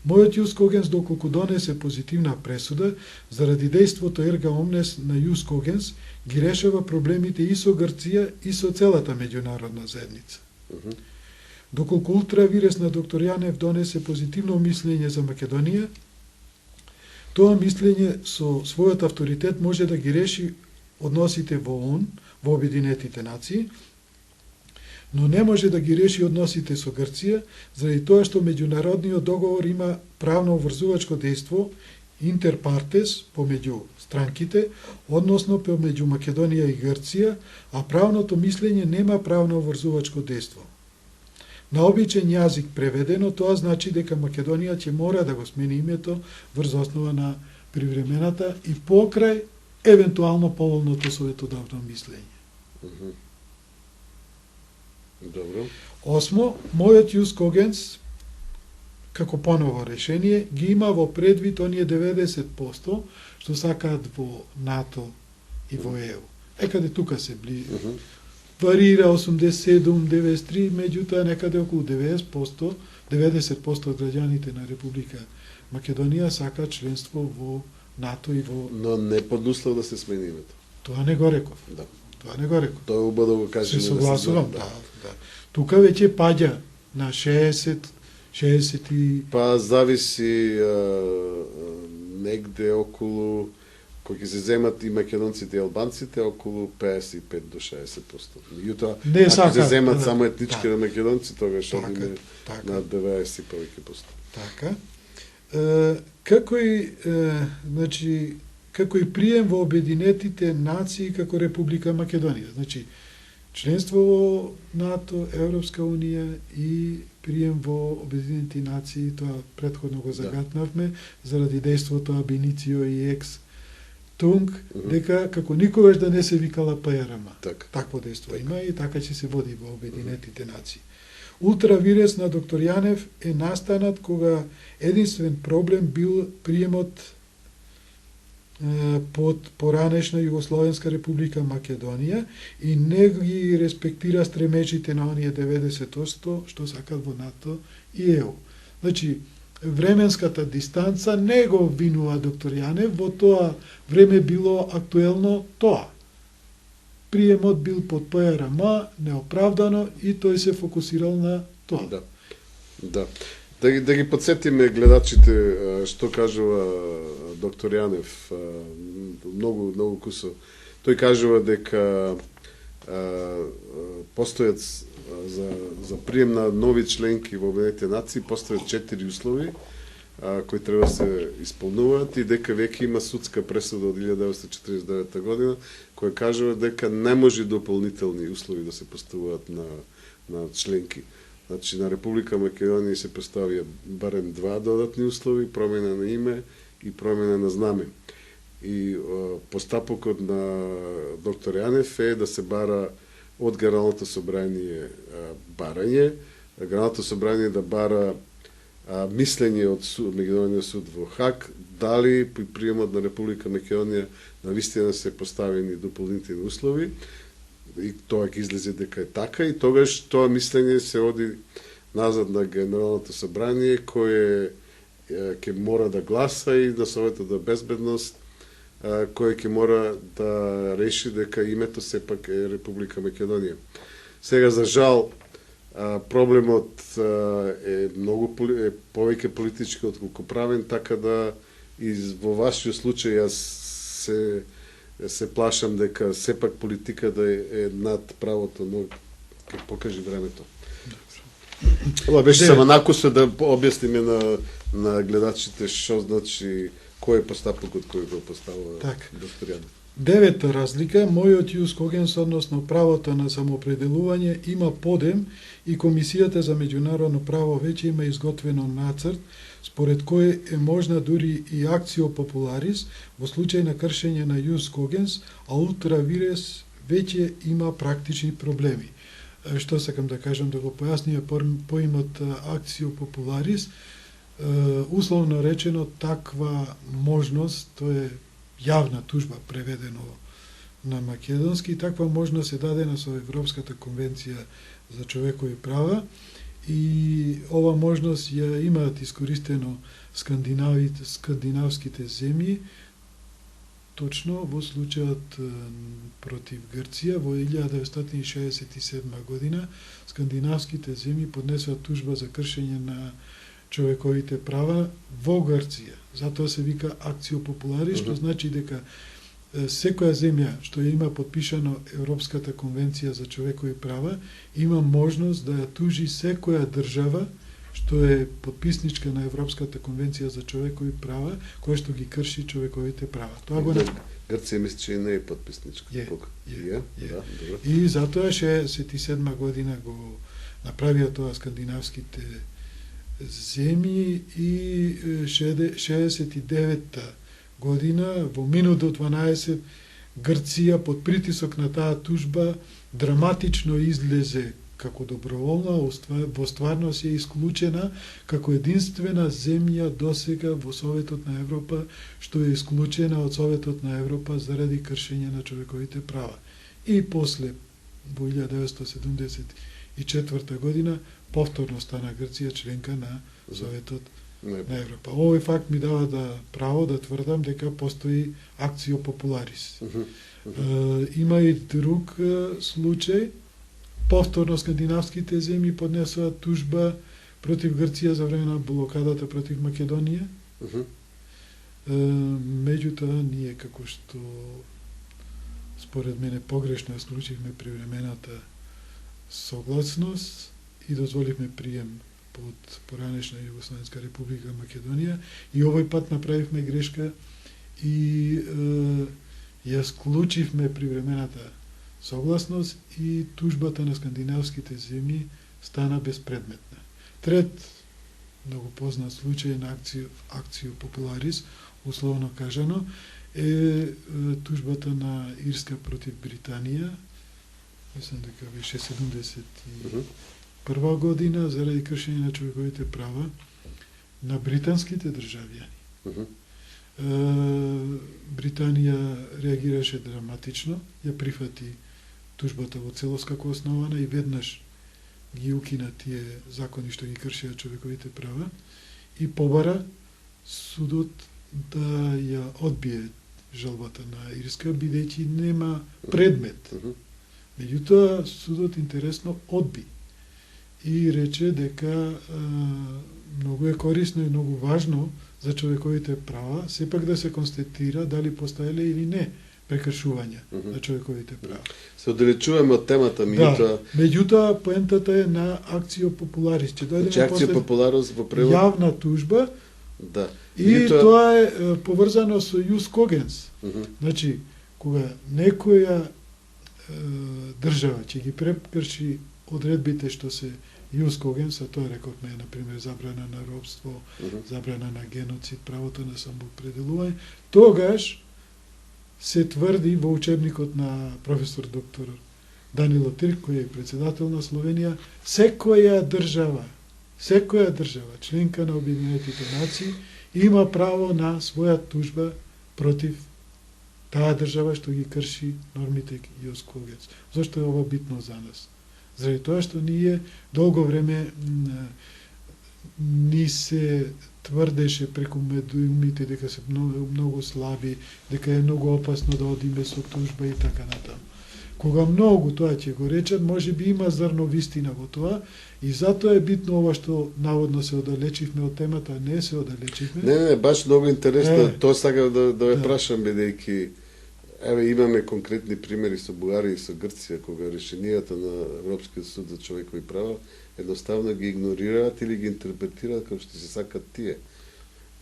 мојот јус когенс доколку донесе позитивна пресуда заради дејството ерга омнес на јус когенс ги решава проблемите и со Грција и со целата меѓународна заедница. Доколку ултравирес на доктор Јанев донесе позитивно мислење за Македонија, тоа мислење со својот авторитет може да ги реши односите во ООН, во Обединетите нации, но не може да ги реши односите со Грција, заради тоа што меѓународниот договор има правно обврзувачко дејство интерпартес помеѓу странките, односно помеѓу Македонија и Грција, а правното мислење нема правно обврзувачко дејство. На обичен јазик преведено, тоа значи дека Македонија ќе мора да го смени името врз основа на привремената и покрај евентуално поволното советодавно мислење. Добро. Осмо, мојот јус когенс, како поново решение, ги има во предвид оние 90% што сакаат во НАТО и во ЕУ. Екаде тука се варира 87, 93, меѓутоа некаде околу 90% од граѓаните на Република Македонија сакаат членство во НАТО и во... Но не под услов да се смени името. Тоа не го реков. Да. Тоа не го реков. Тоа убаво го кажеме. Се согласувам, да. Тука веќе паѓа на 60 и... Па зависи негде околу, кои ќе се земат и македонците и албанците, околу 55 до 60%. Меѓутоа, ако се земат само етнички на македонци, тогаш одиме на 90 повеќе поsto. Така. Како и прием во Обединетите нации како Република Македонија. Значи, членство во НАТО, Европска Унија и прием во Обединети нации, тоа претходно го загатнавме, заради дејството Абиницио и екс Тунг, дека како никогаш да не се викала ПРМ. Такво дејство има и така ќе се води во Обединетите нации. Ултравирес на доктор Јанев е настанат кога единствен проблем бил приемот под поранешна Југословенска република Македонија и не ги респектира стремежите на оние 90% што сакат во НАТО и ЕУ. Значи, временската дистанца не го обвинува доктор Јанев, во тоа време било актуелно тоа. приемот бил под ПРМ неоправдано и тој се фокусирал на тоа. Да. Да. Да ги подсетиме гледачите што кажува доктор Јанев, многу кусо. Тој кажува дека постојат за прием на нови членки во Обединетите нации постојат 4 услови кои треба да се исполнуваат и дека веќе има судска пресуда од 1949 година која кажува дека не може дополнителни услови да се поставуваат на членки. Значи на Република Македонија се поставија барем 2 додатни услови, промена на име и промена на знаме. И постапокот на доктор Јанев е да се бара од Генералното собрание барање, Генералното собрание да бара мислење од Меѓународниот суд во Хаг, дали при приемот на Република Македонија навистина се поставени дополнителни услови, и тоа ќе излезе дека е така, и тогаш тоа мислење се оди назад на Генералното собрание, кое ќе мора да гласа и на Советот за безбедност, кој ќе мора да реши дека името сепак е Република Македонија. Сега, за жал, проблемот е повеќе политички отколку правен, така да и во вашиот случај јас се плашам дека сепак политиката е над правото, но ќе покаже времето. Ова беше само накусо да објасниме на гледачите што значи кој е постапокот кој го поставува доктор Јанев. Девета разлика, мојот јус когенс, односно правото на самоопределување, има подем и Комисијата за меѓународно право веќе има изготвено нацрт, според кој е можна дури и акцио популарис во случај на кршење на јус когенс, а ултра вирес веќе има практични проблеми. Што сакам да кажам, да го појасниме поимот акцио популарис, условно речено таква можност, тоа е јавна тужба преведено на македонски, таква можност е дадена со Европската конвенција за човекови права и ова можност ја имаат искористено скандинавските земји, точно во случајот против Грција во 1967 година скандинавските земји поднесоа тужба за кршење на човековите права во Грција. Затоа се вика акцио популарис, што значи дека секоја земја што ја има подпишано Европската конвенција за човекови права има можност да ја тужи секоја држава што е подписничка на Европската конвенција за човекови права, која што ги крши човековите права. Тоа го Грција мисли че не е подписничка. И затоа 67 година го направија тоа скандинавските земји и 69-та година во минут до 12 Грција под притисок на таа тужба драматично излезе како доброволна, во стварност е исклучена како единствена земја досега во Советот на Европа што е исклучена од Советот на Европа заради кршење на човековите права. И после во 1974 година повторно стана Грција членка на Советот на Европа. Овој факт ми дава право да тврдам дека постои акцио популарис. Има и друг случај. Повторно скандинавските земји поднесоа тужба против Грција за време на блокадата против Македонија. Меѓутоа, ние како што според мене погрешно исклучивме привремената согласност и дозволивме прием под поранешна Југословенска република Македонија и овој пат направивме грешка и ја склучивме привремената согласност и тужбата на скандинавските земји стана безпредметна. Трет многу познат случај на акцио популарис, условно кажано, е тужбата на Ирска против Британија, мислам дека беше 71 година заради кршење на човековите права на британските државјани. Британија реагираше драматично, ја прифати тужбата во целост како основана и веднаш ги укина тие закони што ги кршеа човековите права и побара судот да ја одбие жалбата на Ирска, бидејќи нема предмет Меѓутоа, судот интересно одби и рече дека многу е корисно и многу важно за човековите права сепак да се констатира дали постоеле или не прекршување на човековите права. Се оддалечуваме од темата, меѓутоа поентата е на акцио популарис, че дојдеме акцио популарис во превод јавна тужба. Да. И тоа е поврзано со јус когенс. Значи, кога некоја држава ќе ги прекрши одредбите што се јус когенс, а тоа рековме на пример забрана на робство, забрана на геноцид, правото на самоопределување, тогаш се тврди во учебникот на професор доктор Данило Тирк, кој е председател на Словенија, секоја држава, членка на Обединетите нации, има право на своја тужба против таа држава што ги крши нормите јус когенс. Зошто е ова битно за нас? Заради тоа што ние долго време ни се тврдеше преку медиумите дека се многу слаби, дека е многу опасно да одиме со тужба и така натаму. Кога многу тоа ќе го речат, може би има зрно вистина во тоа и затоа е битно ова што наводно се оддалечивме од темата, не се оддалечивме. Не, баш многу интересно, тоа сакам да ве прашам, бидејќи еве имаме конкретни примери со Бугарија и со Грција, кога решенијата на Европскиот суд за човекови права едноставно ги игнорираат или ги интерпретираат како што се сакат тие.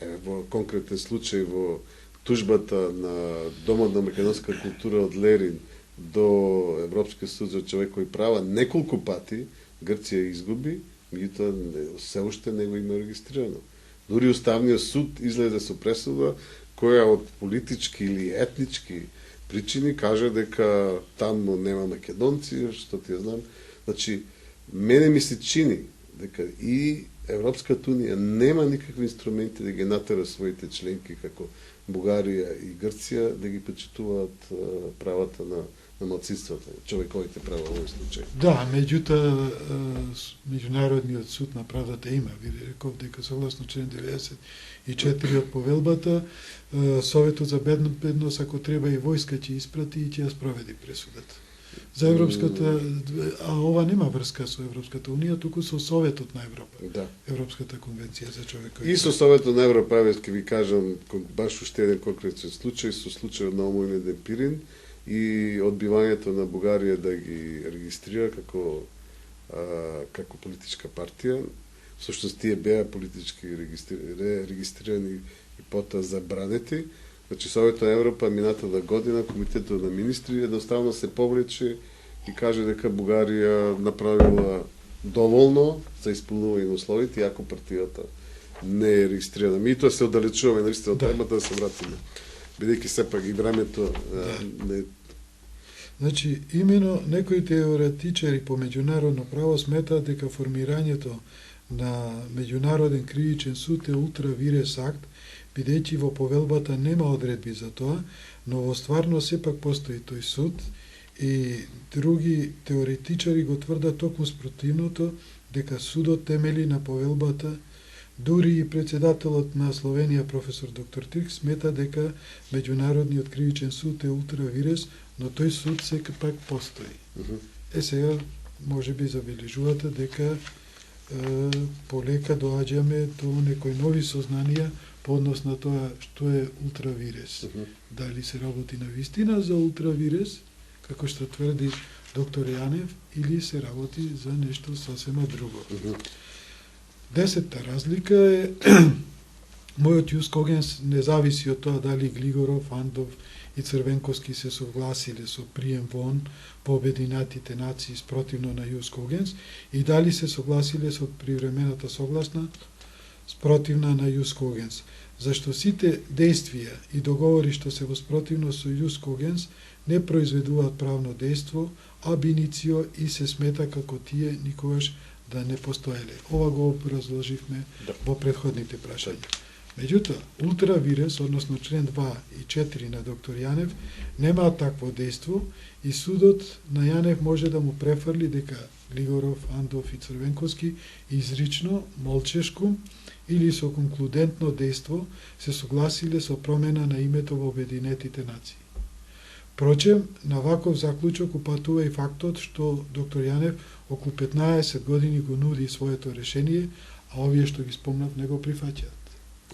Еве во конкретен случај во тужбата на Домот на македонска култура од Лерин до Европскиот суд за човекови права неколку пати Грција изгуби, меѓутоа се уште не го има регистрирано. Дури Уставниот суд излезе со пресуда која од политички или етнички причини каже дека таму нема македонци, што ти знам. Значи, мене ми се чини дека и Европската унија нема никакви инструменти да ги натера своите членки како Бугарија и Грција да ги почитуваат правата на малцинствата, човековите права во овој случај. Да, меѓутоа Меѓународниот суд на правдата има, ви реков дека согласно член 94 од повелбата, Советот за бедност, ако треба и војска ќе испрати и ќе ја спроведи пресудата. За Европската, а ова нема врска со Европската унија, туку со Советот на Европа. Да. Европската конвенција за човекови. И со Советот на Европа, ќе ви кажам баш уште еден конкретен случај, со случајот на Омојне Демпирин и одбивањето на Бугарија да ги регистрира како политичка партија. Всушност тие беа политички регистрирани и потоа забранети. Значи Советот на Европа минатата година комитетот на министри едноставно се повлече и каже дека Бугарија направила доволно за исполнување на условите, иако партијата не е регистрирана. Ми тоа се оддалечуваме наистина од темата, да се вратиме. Бидејќи сепак и времето не. Значи, имено некои теоретичари по меѓународно право сметаат дека формирањето на меѓународен кривичен суд е ултра вирес акт, бидејќи во повелбата нема одредби за тоа, но во стварно сепак постои тој суд и други теоретичари го тврдат токму спротивното, дека судот темели на повелбата. Дури и председателот на Словенија, професор доктор Тирк, смета дека Меѓународниот кривичен суд е ултра вирес, но тој суд сепак постои. Сега, може би забележувате дека полека доаѓаме до некои нови сознанија по однос на тоа што е ултравирес. Дали се работи на вистина за ултравирес, како што тврди доктор Јанев, или се работи за нешто сосема друго. 10-та разлика е мојот јус когенс не зависи од тоа дали Глигоров, Андов и Црвенковски се согласиле со прием вон по Обединетите нации спротивно на јус когенс и дали се согласиле со привремената согласна спротивна на јус когенс. Зашто сите действија и договори што се во спротивно со јус когенс не произведуваат правно дејство, аб иницио и се смета како тие никогаш да не постоеле. Ова го разложивме во претходните прашања. Меѓутоа, ултравирес, односно член 2 и 4 на доктор Јанев, немаат такво дејство и судот на Јанев може да му префрли дека Глигоров, Андов и Црвенковски изрично, молчешко или со конклудентно дејство се согласиле со промена на името во Обединетите нации. Впрочем, на ваков заклучок упатува и фактот што доктор Јанев околу 15 години го нуди своето решение, а овие што ги спомнав не го прифаќаат.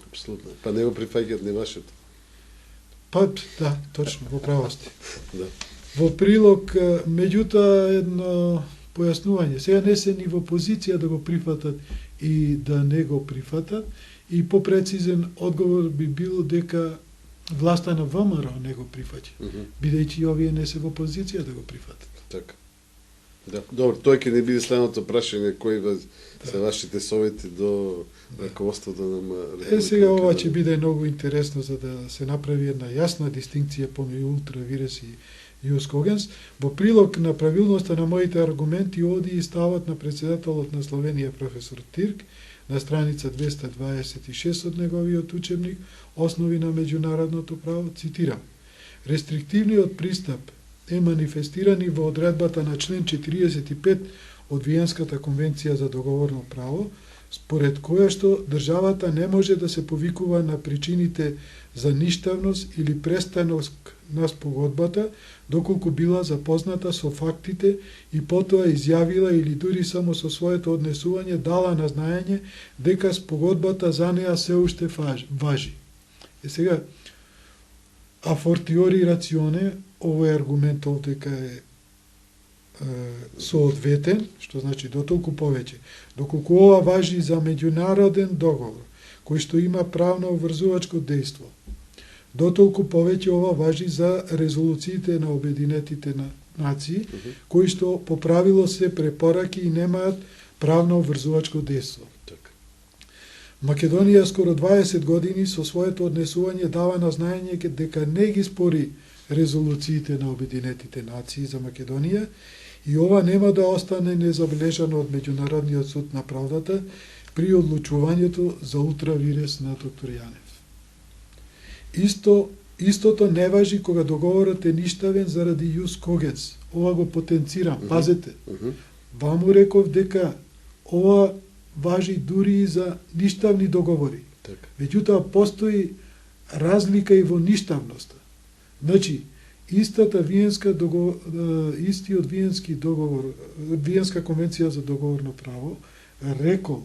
Апсолутно. Па не го прифаќаат не вашето. Па, да, точно, во право сте. Да. Во прилог, меѓутоа, едно појаснување. Сега не се ни во позиција да го прифатат и да не го прифатат, и попрецизен одговор би бил дека власта на ВМРО не го прифаќа, бидејќи овие не се во позиција да го прифатат. Така. Да, добро, тоа ќе не биде следното прашање, кои се вашите совети до раководството на Република. Сега ова ќе биде многу интересно за да се направи една јасна дистинкција помеѓу ултравирес и Јус Когенс. Во прилог на правилноста на моите аргументи оди и ставот на председателот на Словенија професор Тирк на страница 226 од неговиот учебник Основи на меѓународното право, цитирам: Рестриктивниот пристап е манифестиран и во одредбата на член 45 од Виенската конвенција за договорно право, според која што државата не може да се повикува на причините за ништавност или престанок на спогодбата, доколку била запозната со фактите и потоа изјавила или дури само со своето однесување дала на знаење дека спогодбата за неа се уште важи. Сега, а фортиори рационе, овој аргумент овдека е соодветен, што значи дотолку повеќе. Доколку ова важи за меѓународен договор, кој што има правно обврзувачко дејство, дотолку повеќе ова важи за резолуциите на Обединетите нации, кои што по правило се препораки и немаат правно обврзувачко дејство. Македонија скоро 20 години со своето однесување дава на знаење дека не ги спори резолуциите на Обединетите нации за Македонија и ова нема да остане незабележано од Меѓународниот суд на правдата при одлучувањето за ултравирес на доктор Јанев. Истото не важи кога договорот е ништавен заради Јус Когенс. Ова го потенцирам, пазете. Ваму реков дека ова важи дури и за ништавни договори. Меѓутоа постои разлика и во ништавноста. Значи, истиот Виенски договор, Виенска конвенција за договорно право, рекол,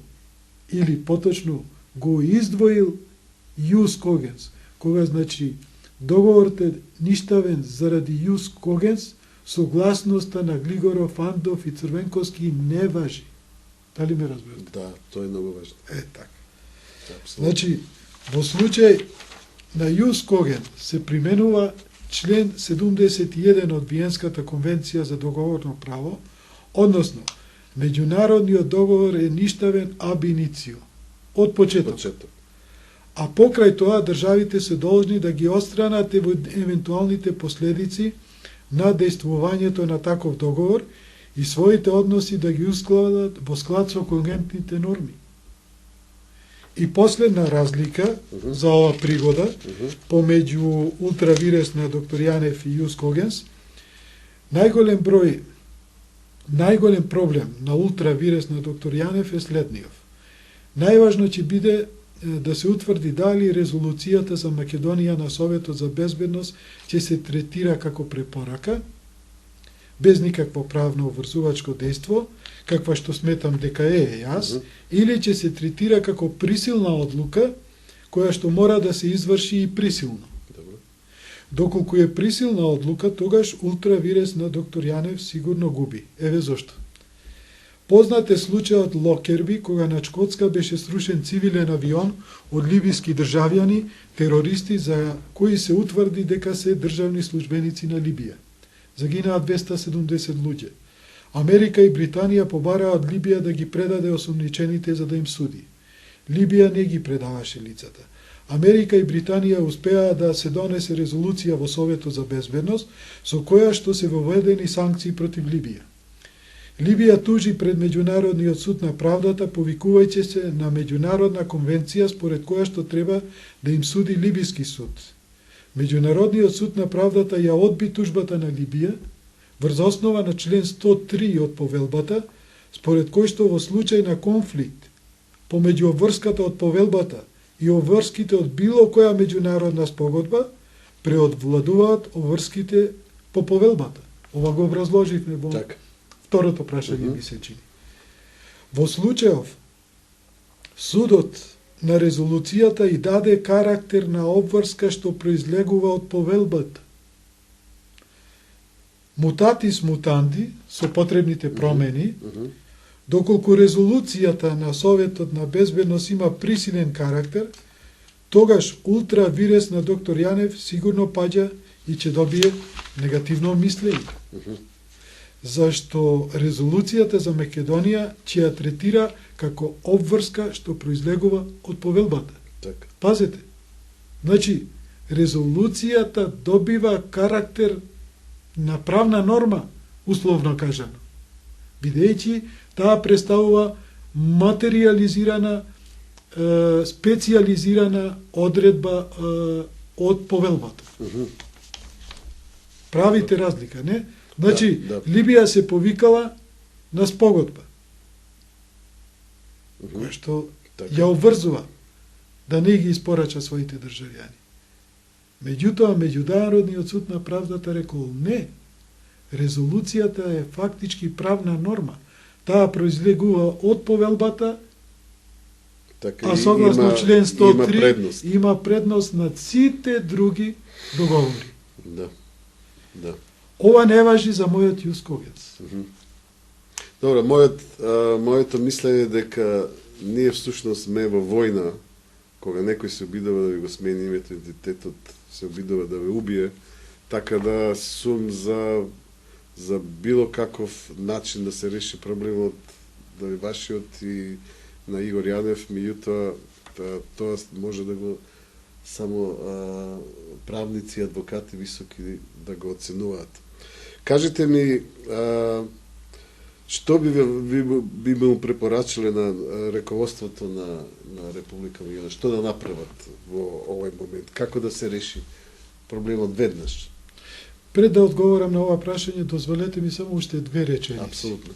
или поточно го издвоил Јус Когенс, кога значи договорот е ништавен заради Јус Когенс, согласноста на Глигоров, Андов и Црвенковски не важи. Дали ме разбирате? Да, тоа е многу важно. Така. Значи, во случај на Јус Коген се применува член 71 од Виенската конвенција за договорно право, односно, меѓународниот договор е ништавен аб иницио, од почеток. А покрај тоа државите се должни да ги отстранат евентуалните последици на дејствувањето на таков договор и своите односи да ги ускладат во склад со конгентните норми. И последна разлика за ова пригода помеѓу ултравирес на доктор Јанев и Јус Когенс, најголем проблем на ултравирес на доктор Јанев е следниот. Најважно ќе биде да се утврди дали резолуцијата за Македонија на Советот за безбедност ќе се третира како препорака, без никакво правно обврзувачко дејство, каква што сметам дека е јас, или ќе се третира како присилна одлука, која што мора да се изврши и присилно. Доколку е присилна одлука, тогаш ултравирес на доктор Јанев сигурно губи. Еве зошто. Познат е случајот Локерби, кога на Шкотска беше срушен цивилен авион од либиски државјани, терористи за кои се утврди дека се државни службеници на Либија. Загинаа 270 луѓе. Америка и Британија побараа од Либија да ги предаде осомничените за да им суди. Либија не ги предаваше лицата. Америка и Британија успеаа да се донесе резолуција во Советот за безбедност со која што се воведени санкции против Либија. Либија тужи пред Меѓународниот суд на правдата повикувајќи се на меѓународна конвенција според која што треба да им суди либиски суд. Меѓународниот суд на правдата ја одби тужбата на Либија врз основа на член 103 од повелбата, според кој што во случај на конфликт помеѓу обврската од повелбата и обврските од било која меѓународна спогодба, преодвладуваат обврските по повелбата. Ова го образложивме во Така. второто прашање ми се чини. Во случајов, судот на резолуцијата и даде карактер на обврска што произлегува од повелбата. Мутатис мутанди, со потребните промени, доколку резолуцијата на Советот на безбедност има присилен карактер, тогаш ултравирес на доктор Јанев сигурно паѓа и ќе добие негативно мислење. Зашто резолуцијата за Македонија ќе ја третира како обврска што произлегува од повелбата. Така. Пазете, значи, резолуцијата добива карактер на правна норма, условно кажано, бидејќи таа представува материјализирана, специјализирана одредба од повелбата. Правите разлика, не? Значи, Да. Либија се повикала на спогодба, која што Така. ја обврзува да не ги испорача своите државјани. Меѓутоа, Меѓународниот суд на правдата рекол не. Резолуцијата е фактички правна норма. Таа произлегува од повелбата, Така, а согласно член 103 има предност. има предност над сите други договори. Да. Да. Ова не важи за мојот јускогец. Добро, моето мислење е дека ние всушност сме во војна, кога некој се обидува да ви го смени името, идентитетот, се обидува да ве убие, така да сум за било каков начин да се реши проблемот, да ви вашиот и на Игор Јанев, меѓутоа тоа може да го само правници и адвокати високи да го оценуваат. Кажете ми, што би му препорачале на раководството на Република Македонија, што да направат во овој момент, како да се реши проблемот веднаш? Пред да одговорам на ова прашање, дозволете ми само уште две реченици. Апсолутно.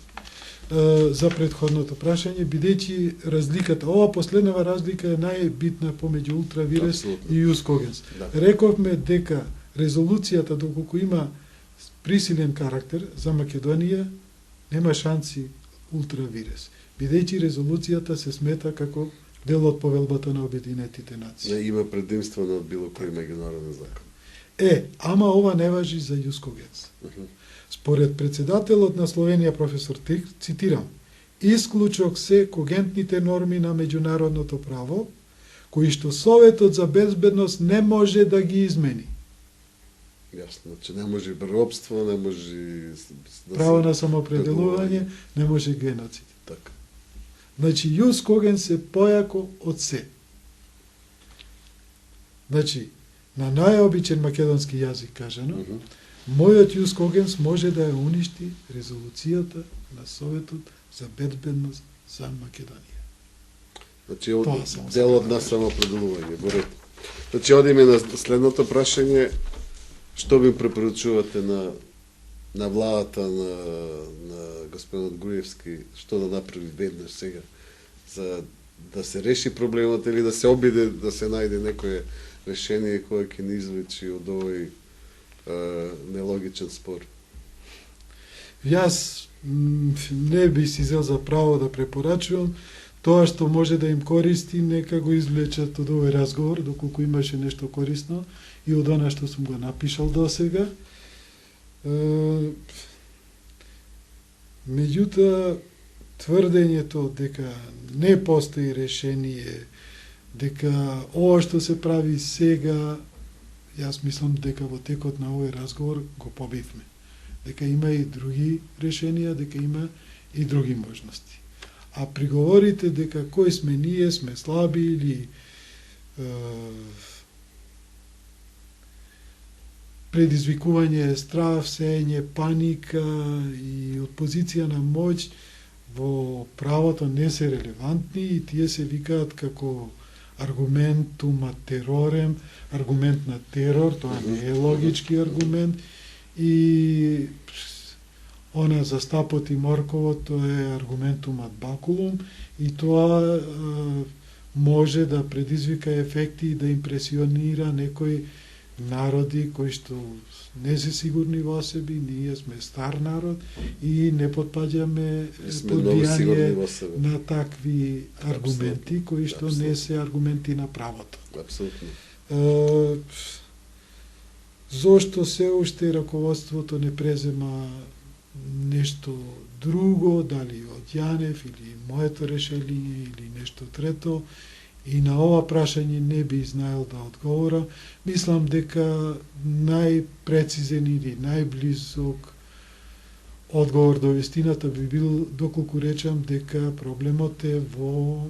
За предходното прашање, бидејќи разликата, ова последнава разлика е најбитна помеѓу ултравирес Апсолутно. и јускогенс. Да. Рековме дека резолуцијата, доколку има присилен карактер за Македонија, нема шанси ултравирес, бидејќи резолуцијата се смета како дел од повелбата на Обединетите нации. Не има предимство над било кој меѓународен закон. Ама ова не важи за јускогенс. Според председателот на Словенија професор Тик, цитирам, исклучок се когентните норми на меѓународното право, кои што Советот за безбедност не може да ги измени. Јасно, че не може робство, не може Право на самоопределување, не може геноцид. Така. Значи, јус когенс е појако од се. Значи, на најобичен македонски јазик кажано, мојот јус когенс може да ја уништи резолуцијата на Советот за безбедност за Македонија. Значи, Тоа само дел од нас самоопределување, во ред. Значи, одиме на следното прашање. Што би препорачувате на владата на господинот Груевски, што да направи веднаш сега, за да се реши проблемот или да се обиде да се најде некое решение кое ќе ни извлечи од овој нелогичен спор? Јас не би си зел за право да препорачувам. Тоа што може да им користи, нека го извлечат од овој разговор, доколку имаше нешто корисно и од она што сум го напишал до сега. Меѓутоа, тврдењето дека не постои решение, дека ова што се прави сега, јас мислам дека во текот на овој разговор го побивме. Дека има и други решенија, дека има и други можности. А приговорите дека кој сме ние, сме слаби или предизвикување страв, сеење паника и од позиција на моќ во правото не се релевантни и тие се викаат како аргументум ad terrorem, аргумент на терор, тоа не е логички аргумент и она за стапот и морковот, тоа е аргументум ad baculum и тоа може да предизвика ефекти и да импресионира некои народи кои што не се сигурни во себе, ние сме стар народ и не потпаѓаме под влијание на такви аргументи кои што не се аргументи на правото. Апсолутно. Зошто се уште раководството не презема нешто друго, дали од Јанев или моето решение или нешто трето, и на ова прашање не би знаел да одговора. Мислам дека најпрецизен или најблизок одговор до вистината би бил доколку речам дека проблемот е во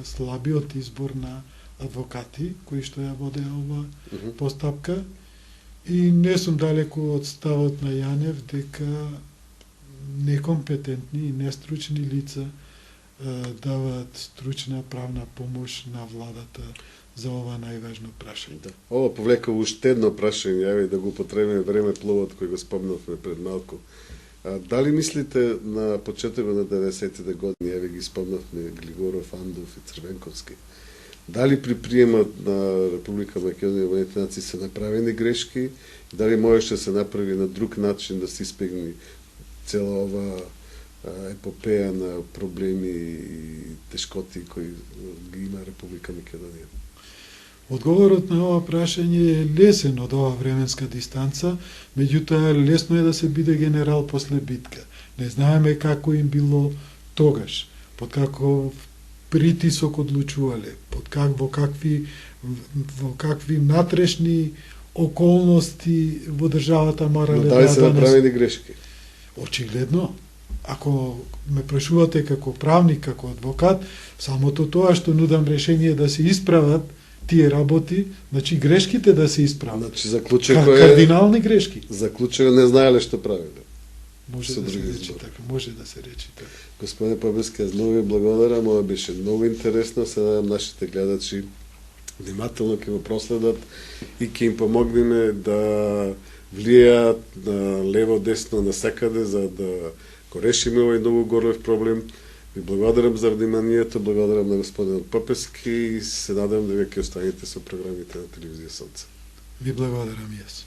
слабиот избор на адвокати кои што ја воде ова постапка, и не сум далеку од ставот на Јанев дека некомпетентни и нестручни лица даваат стручна правна помош на владата за ова најважно прашање. Да. Ова повлека уште едно прашање, јави да го употребиме време пловот кој го спомнавме пред малку. Дали мислите на почетокот на 90-тите години, јави ги спомнавме Глигоров, Андов и Црвенковски, дали при приемот на Република Македонија во Обединетите нации се направени грешки, дали можеше да се направи на друг начин да се испегни цела ова епопеја на проблеми и тешкоти кои ги има Република Македонија? Одговорот на ова прашање е лесен од ова временска дистанца, меѓутоа лесно е да се биде генерал после битка. Не знаеме како им било тогаш, под каков притисок одлучувале, во какви натрешни околности во државата морале да дали се направени грешки? Очигледно. Ако ме прашувате како правник, како адвокат, самото тоа што нудам решение да се исправат тие работи, значи грешките да се исправат. Значи заклучокот кардинални грешки. Заклучокот не знаеле што правеле. Може да се речи така, може да се речи така. Господине Пабески, аз многу ви благодарам, ова беше многу интересно, се надам нашите гледачи внимателно ќе го проследат и ќе им помогнеме да влијаат на лево, десно, насекаде, за да го решиме овој многу горлив проблем. Ви благодарам за вниманието, благодарам на господинот Папески и се надам дека ќе останете со програмите на телевизија Сонце. Ви благодарам јас.